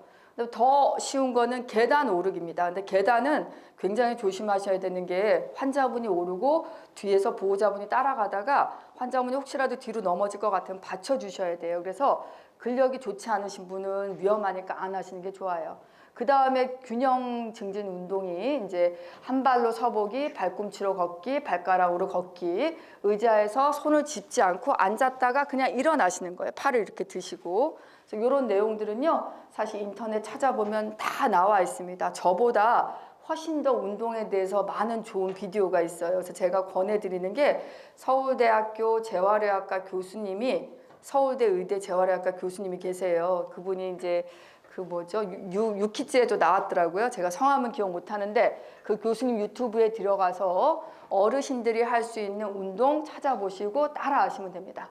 더 쉬운 거는 계단 오르기입니다. 근데 계단은 굉장히 조심하셔야 되는 게 환자분이 오르고 뒤에서 보호자분이 따라가다가 환자분이 혹시라도 뒤로 넘어질 것 같으면 받쳐주셔야 돼요. 그래서 근력이 좋지 않으신 분은 위험하니까 안 하시는 게 좋아요. 그 다음에 균형 증진 운동이 이제 한 발로 서보기, 발꿈치로 걷기, 발가락으로 걷기, 의자에서 손을 짚지 않고 앉았다가 그냥 일어나시는 거예요. 팔을 이렇게 드시고. 그래서 이런 내용들은요, 사실 인터넷 찾아보면 다 나와 있습니다. 저보다 훨씬 더 운동에 대해서 많은 좋은 비디오가 있어요. 그래서 제가 권해드리는 게 서울대학교 재활의학과 교수님이 서울대 의대 재활의학과 교수님이 계세요. 그분이 이제 그 뭐죠? 유키즈에도 나왔더라고요. 제가 성함은 기억 못 하는데 그 교수님 유튜브에 들어가서 어르신들이 할 수 있는 운동 찾아보시고 따라 하시면 됩니다.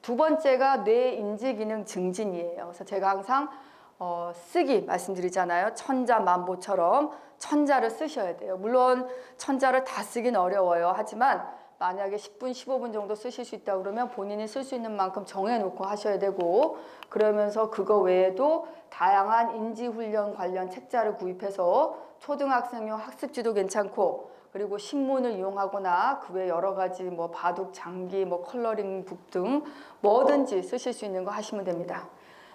두 번째가 뇌 인지 기능 증진이에요. 그래서 제가 항상 쓰기 말씀드리잖아요. 천자만보처럼 천자를 쓰셔야 돼요. 물론 천자를 다 쓰긴 어려워요. 하지만 만약에 10분, 15분 정도 쓰실 수 있다 그러면 본인이 쓸 수 있는 만큼 정해놓고 하셔야 되고 그러면서 그거 외에도 다양한 인지훈련 관련 책자를 구입해서 초등학생용 학습지도 괜찮고 그리고 신문을 이용하거나 그 외 여러 가지 뭐 바둑, 장기, 뭐 컬러링 북 등 뭐든지 쓰실 수 있는 거 하시면 됩니다.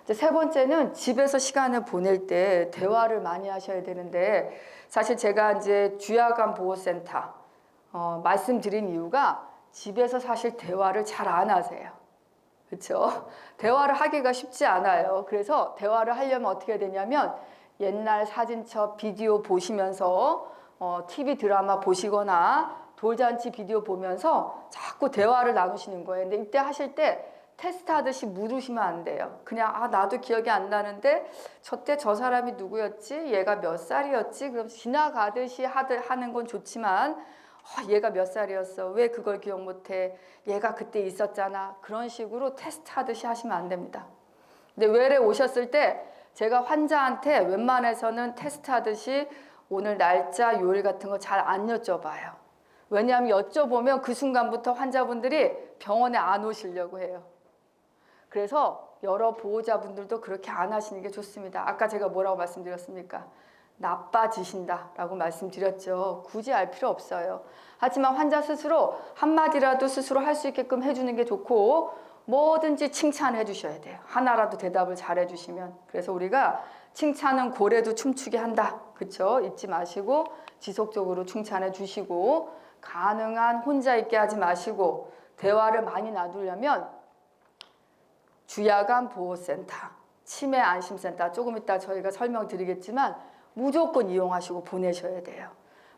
이제 세 번째는 집에서 시간을 보낼 때 대화를 많이 하셔야 되는데 사실 제가 이제 주야간 보호센터 말씀드린 이유가 집에서 사실 대화를 잘 안 하세요. 그렇죠? 대화를 하기가 쉽지 않아요. 그래서 대화를 하려면 어떻게 해야 되냐면 옛날 사진첩 비디오 보시면서 TV 드라마 보시거나 돌잔치 비디오 보면서 자꾸 대화를 나누시는 거예요. 근데 이때 하실 때 테스트 하듯이 물으시면 안 돼요. 그냥 나도 기억이 안 나는데 저때 저 사람이 누구였지? 얘가 몇 살이었지? 그럼 지나가듯이 하는 건 좋지만 얘가 몇 살이었어? 왜 그걸 기억 못해? 얘가 그때 있었잖아. 그런 식으로 테스트 하듯이 하시면 안 됩니다. 근데 외래 오셨을 때 제가 환자한테 웬만해서는 테스트 하듯이 오늘 날짜, 요일 같은 거 잘 안 여쭤봐요. 왜냐하면 여쭤보면 그 순간부터 환자분들이 병원에 안 오시려고 해요. 그래서 여러 보호자분들도 그렇게 안 하시는 게 좋습니다. 아까 제가 뭐라고 말씀드렸습니까? 나빠지신다라고 말씀드렸죠. 굳이 알 필요 없어요. 하지만 환자 스스로 한마디라도 스스로 할 수 있게끔 해주는 게 좋고 뭐든지 칭찬해 주셔야 돼요. 하나라도 대답을 잘 해주시면. 그래서 우리가 칭찬은 고래도 춤추게 한다. 그렇죠? 잊지 마시고 지속적으로 칭찬해 주시고 가능한 혼자 있게 하지 마시고 대화를 많이 나누려면 주야간 보호센터, 치매 안심센터 조금 이따 저희가 설명드리겠지만 무조건 이용하시고 보내셔야 돼요.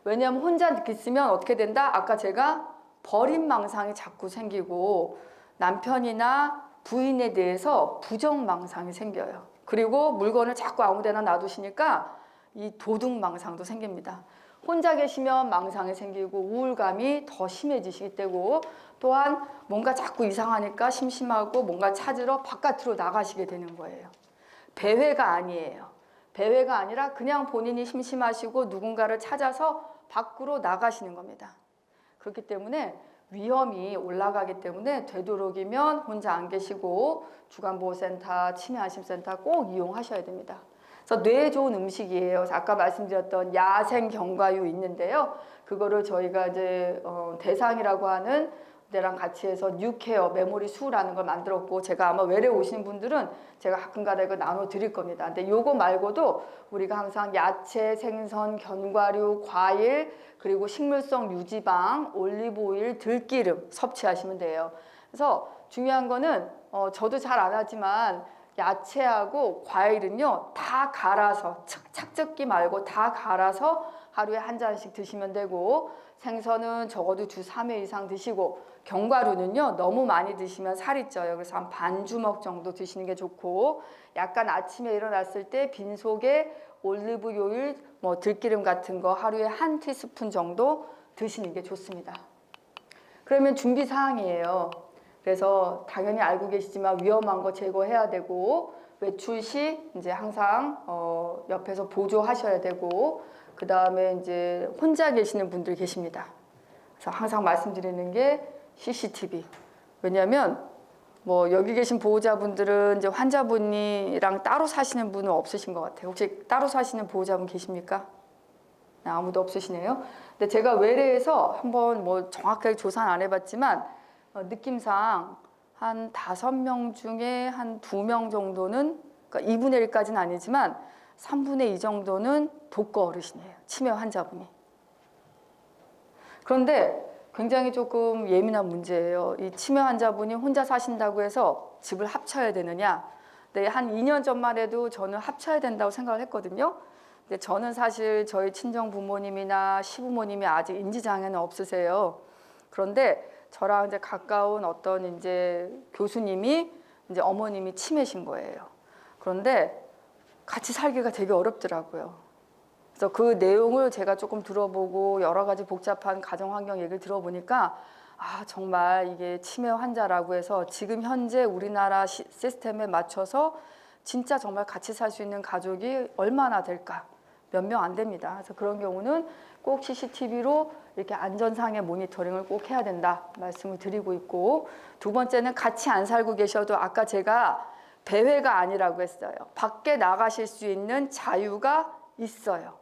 왜냐하면 혼자 있으면 어떻게 된다? 아까 제가 버림망상이 자꾸 생기고 남편이나 부인에 대해서 부정망상이 생겨요. 그리고 물건을 자꾸 아무데나 놔두시니까 이 도둑망상도 생깁니다. 혼자 계시면 망상이 생기고 우울감이 더 심해지시기 때문에 또한 뭔가 자꾸 이상하니까 심심하고 뭔가 찾으러 바깥으로 나가시게 되는 거예요. 배회가 아니에요. 배회가 아니라 그냥 본인이 심심하시고 누군가를 찾아서 밖으로 나가시는 겁니다. 그렇기 때문에 위험이 올라가기 때문에 되도록이면 혼자 안 계시고 주간보호센터, 치매안심센터 꼭 이용하셔야 됩니다. 그래서 뇌에 좋은 음식이에요. 그래서 아까 말씀드렸던 야생 견과류 있는데요. 그거를 저희가 이제 대상이라고 하는 내랑 같이 해서 뉴케어 메모리 수라는 걸 만들었고, 제가 아마 외래 오시는 분들은 제가 가끔가다 이거 나눠 드릴 겁니다. 근데 요거 말고도 우리가 항상 야채, 생선, 견과류, 과일, 그리고 식물성 유지방, 올리브오일, 들기름 섭취하시면 돼요. 그래서 중요한 거는 저도 잘 안 하지만 야채하고 과일은요 다 갈아서 착즙기 말고 다 갈아서 하루에 한 잔씩 드시면 되고, 생선은 적어도 주 3회 이상 드시고, 견과류는요 너무 많이 드시면 살이 쪄요. 그래서 한 반 주먹 정도 드시는 게 좋고, 약간 아침에 일어났을 때 빈속에 올리브오일, 뭐 들기름 같은 거 하루에 한 티스푼 정도 드시는 게 좋습니다. 그러면 준비 사항이에요. 그래서 당연히 알고 계시지만 위험한 거 제거해야 되고, 외출 시 이제 항상 옆에서 보조하셔야 되고, 그 다음에 이제 혼자 계시는 분들 계십니다. 그래서 항상 말씀드리는 게 CCTV. 왜냐하면 뭐 여기 계신 보호자분들은 이제 환자분이랑 따로 사시는 분은 없으신 것 같아요. 혹시 따로 사시는 보호자분 계십니까? 네, 아무도 없으시네요. 근데 제가 외래에서 한번 뭐 정확하게 조사는 안 해봤지만 느낌상 한 5명 중에 한 2명 정도는, 그러니까 2분의 1까지는 아니지만 3분의 2 정도는 독거 어르신이에요. 치매 환자분이. 그런데 굉장히 조금 예민한 문제예요. 이 치매 환자분이 혼자 사신다고 해서 집을 합쳐야 되느냐. 네, 한 2년 전만 해도 저는 합쳐야 된다고 생각을 했거든요. 근데 저는 사실 저희 친정 부모님이나 시부모님이 아직 인지장애는 없으세요. 그런데 저랑 이제 가까운 어떤 이제 교수님이 이제 어머님이 치매신 거예요. 그런데 같이 살기가 되게 어렵더라고요. 그래서 그 내용을 제가 조금 들어보고 여러 가지 복잡한 가정 환경 얘기를 들어보니까 정말 이게 치매 환자라고 해서 지금 현재 우리나라 시스템에 맞춰서 진짜 정말 같이 살 수 있는 가족이 얼마나 될까? 몇 명 안 됩니다. 그래서 그런 경우는 꼭 CCTV로 이렇게 안전상의 모니터링을 꼭 해야 된다 말씀을 드리고 있고, 두 번째는 같이 안 살고 계셔도 아까 제가 배회가 아니라고 했어요. 밖에 나가실 수 있는 자유가 있어요.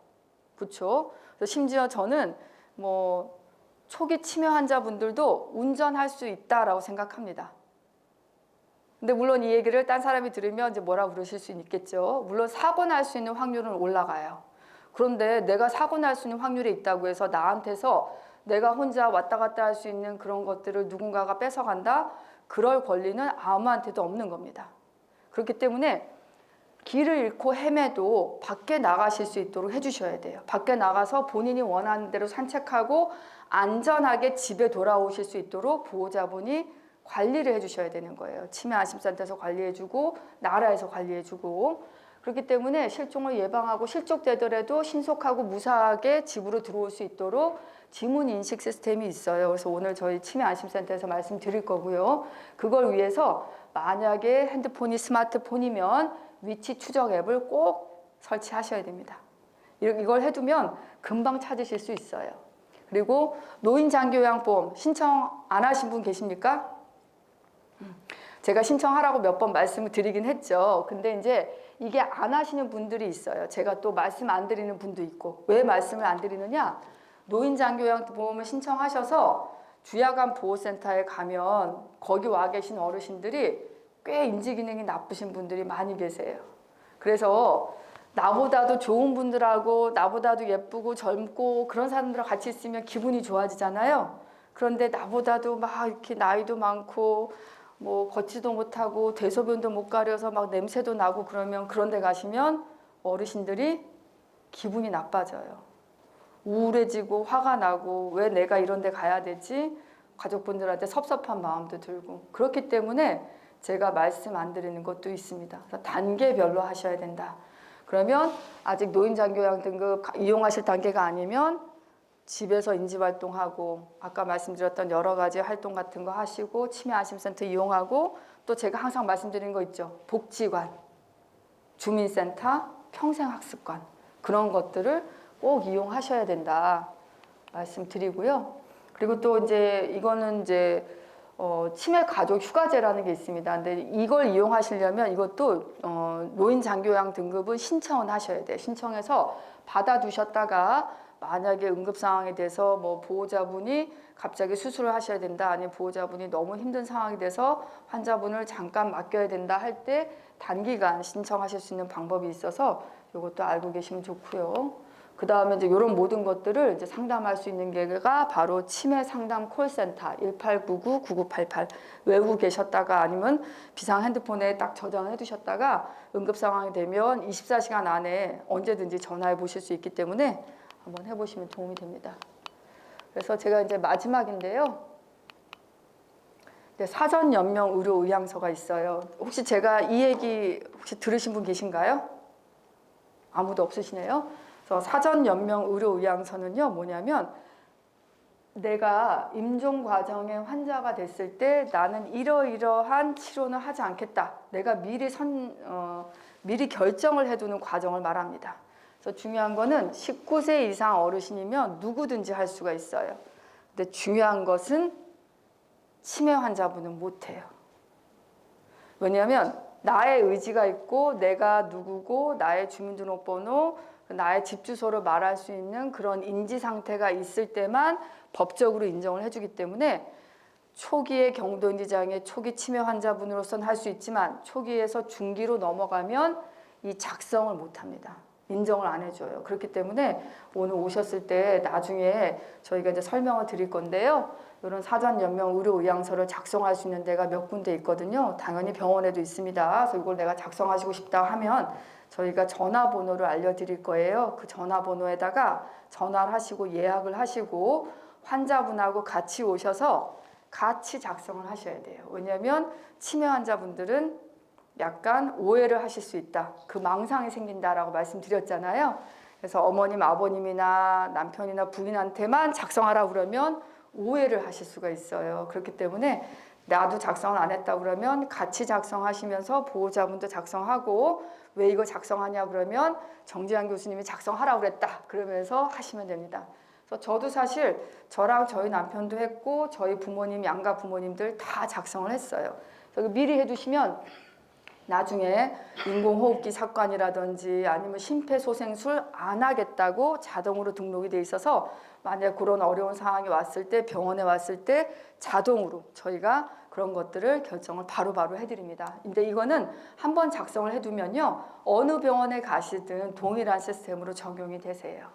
그렇죠? 심지어 저는 뭐 초기 치매 환자분들도 운전할 수 있다라고 생각합니다. 근데 물론 이 얘기를 딴 사람이 들으면 이제 뭐라 그러실 수 있겠죠. 물론 사고 날 수 있는 확률은 올라가요. 그런데 내가 사고 날 수 있는 확률이 있다고 해서 나한테서 내가 혼자 왔다 갔다 할 수 있는 그런 것들을 누군가가 뺏어간다? 그럴 권리는 아무한테도 없는 겁니다. 그렇기 때문에 길을 잃고 헤매도 밖에 나가실 수 있도록 해주셔야 돼요. 밖에 나가서 본인이 원하는 대로 산책하고 안전하게 집에 돌아오실 수 있도록 보호자분이 관리를 해주셔야 되는 거예요. 치매 안심센터에서 관리해주고 나라에서 관리해주고. 그렇기 때문에 실종을 예방하고 실종되더라도 신속하고 무사하게 집으로 들어올 수 있도록 지문 인식 시스템이 있어요. 그래서 오늘 저희 치매 안심센터에서 말씀드릴 거고요. 그걸 위해서 만약에 핸드폰이 스마트폰이면 위치 추적 앱을 꼭 설치하셔야 됩니다. 이걸 해두면 금방 찾으실 수 있어요. 그리고 노인장기요양보험 신청 안 하신 분 계십니까? 제가 신청하라고 몇 번 말씀을 드리긴 했죠. 근데 이제 이게 안 하시는 분들이 있어요. 제가 또 말씀 안 드리는 분도 있고. 왜 말씀을 안 드리느냐? 노인장기요양보험을 신청하셔서 주야간 보호센터에 가면 거기 와 계신 어르신들이 꽤 인지기능이 나쁘신 분들이 많이 계세요. 그래서 나보다도 좋은 분들하고 나보다도 예쁘고 젊고 그런 사람들하고 같이 있으면 기분이 좋아지잖아요. 그런데 나보다도 막 이렇게 나이도 많고 뭐 걷지도 못하고 대소변도 못 가려서 막 냄새도 나고 그러면 그런 데 가시면 어르신들이 기분이 나빠져요. 우울해지고 화가 나고 왜 내가 이런 데 가야 되지? 가족분들한테 섭섭한 마음도 들고. 그렇기 때문에 제가 말씀 안 드리는 것도 있습니다. 그래서 단계별로 하셔야 된다. 그러면 아직 노인장기요양 등급 이용하실 단계가 아니면 집에서 인지활동하고 아까 말씀드렸던 여러 가지 활동 같은 거 하시고 치매 안심센터 이용하고, 또 제가 항상 말씀드리는 거 있죠. 복지관, 주민센터, 평생학습관 그런 것들을 꼭 이용하셔야 된다 말씀드리고요. 그리고 또 이제 이거는 이제 치매 가족 휴가제라는 게 있습니다. 근데 이걸 이용하시려면 이것도 노인 장기요양 등급은 신청을 하셔야 돼요. 신청해서 받아두셨다가 만약에 응급 상황이 돼서 뭐 보호자분이 갑자기 수술을 하셔야 된다, 아니면 보호자분이 너무 힘든 상황이 돼서 환자분을 잠깐 맡겨야 된다 할 때 단기간 신청하실 수 있는 방법이 있어서 이것도 알고 계시면 좋고요. 그 다음에 이제 이런 모든 것들을 이제 상담할 수 있는 게가 바로 치매 상담 콜센터 1899-9988 외국 계셨다가 아니면 비상 핸드폰에 딱 저장해 두셨다가 응급 상황이 되면 24시간 안에 언제든지 전화해 보실 수 있기 때문에 한번 해보시면 도움이 됩니다. 그래서 제가 이제 마지막인데요. 사전 연명 의료 의향서가 있어요. 혹시 제가 이 얘기 혹시 들으신 분 계신가요? 아무도 없으시네요. 그래서 사전 연명 의료 의향서는요, 뭐냐면 내가 임종 과정에 환자가 됐을 때 나는 이러이러한 치료는 하지 않겠다. 내가 미리 결정을 해두는 과정을 말합니다. 그래서 중요한 거는 19세 이상 어르신이면 누구든지 할 수가 있어요. 근데 중요한 것은 치매 환자분은 못해요. 왜냐하면 나의 의지가 있고 내가 누구고 나의 주민등록번호, 나의 집 주소를 말할 수 있는 그런 인지 상태가 있을 때만 법적으로 인정을 해주기 때문에 초기의 경도인지 장애, 초기 치매 환자분으로서는 할 수 있지만 초기에서 중기로 넘어가면 이 작성을 못합니다. 인정을 안 해줘요. 그렇기 때문에 오늘 오셨을 때 나중에 저희가 이제 설명을 드릴 건데요. 이런 사전 연명 의료 의향서를 작성할 수 있는 데가 몇 군데 있거든요. 당연히 병원에도 있습니다. 그래서 이걸 내가 작성하시고 싶다 하면 저희가 전화번호를 알려드릴 거예요. 그 전화번호에다가 전화를 하시고 예약을 하시고 환자분하고 같이 오셔서 같이 작성을 하셔야 돼요. 왜냐하면 치매 환자분들은 약간 오해를 하실 수 있다. 그 망상이 생긴다라고 말씀드렸잖아요. 그래서 어머님, 아버님이나 남편이나 부인한테만 작성하라 그러면 오해를 하실 수가 있어요. 그렇기 때문에 나도 작성을 안 했다 그러면 같이 작성하시면서 보호자분도 작성하고 왜 이거 작성하냐 그러면 정지한 교수님이 작성하라고 그랬다 그러면서 하시면 됩니다. 그래서 저도 사실 저랑 저희 남편도 했고 저희 부모님, 양가 부모님들 다 작성을 했어요. 그래서 미리 해두시면 나중에 인공호흡기 삭관이라든지 아니면 심폐소생술 안 하겠다고 자동으로 등록이 돼 있어서 만약 그런 어려운 상황이 왔을 때 병원에 왔을 때 자동으로 저희가 그런 것들을 결정을 바로바로 해드립니다. 근데 이거는 한번 작성을 해두면요 어느 병원에 가시든 동일한 시스템으로 적용이 되세요.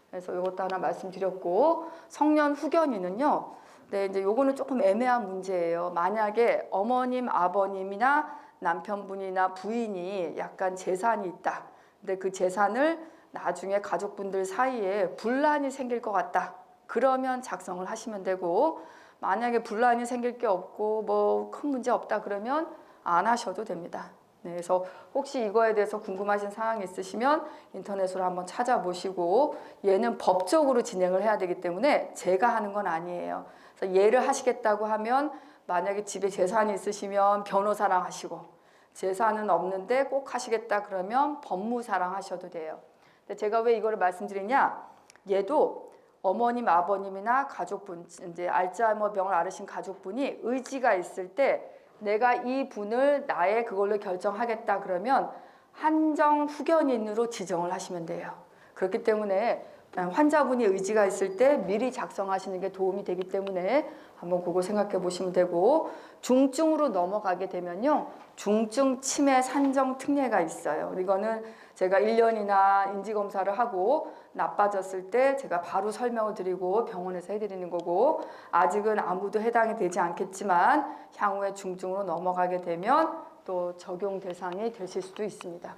그래서 이것도 하나 말씀드렸고 성년 후견인은요. 네, 이제 요거는 조금 애매한 문제예요. 만약에 어머님, 아버님이나 남편분이나 부인이 약간 재산이 있다. 근데 그 재산을 나중에 가족분들 사이에 분란이 생길 것 같다. 그러면 작성을 하시면 되고 만약에 분란이 생길 게 없고 뭐 큰 문제 없다 그러면 안 하셔도 됩니다. 네, 그래서 혹시 이거에 대해서 궁금하신 사항이 있으시면 인터넷으로 한번 찾아보시고 얘는 법적으로 진행을 해야 되기 때문에 제가 하는 건 아니에요. 그래서 얘를 하시겠다고 하면 만약에 집에 재산이 있으시면 변호사랑 하시고 재산은 없는데 꼭 하시겠다 그러면 법무사랑 하셔도 돼요. 근데 제가 왜 이거를 말씀드리냐? 얘도 어머님, 아버님이나 가족분, 이제 알츠하이머 병을 앓으신 가족분이 의지가 있을 때 내가 이 분을 나의 그걸로 결정하겠다 그러면 한정 후견인으로 지정을 하시면 돼요. 그렇기 때문에 환자분이 의지가 있을 때 미리 작성하시는 게 도움이 되기 때문에 한번 그거 생각해 보시면 되고 중증으로 넘어가게 되면요. 중증 치매 산정 특례가 있어요. 이거는 제가 1년이나 인지검사를 하고 나빠졌을 때 제가 바로 설명을 드리고 병원에서 해드리는 거고 아직은 아무도 해당이 되지 않겠지만 향후에 중증으로 넘어가게 되면 또 적용 대상이 되실 수도 있습니다.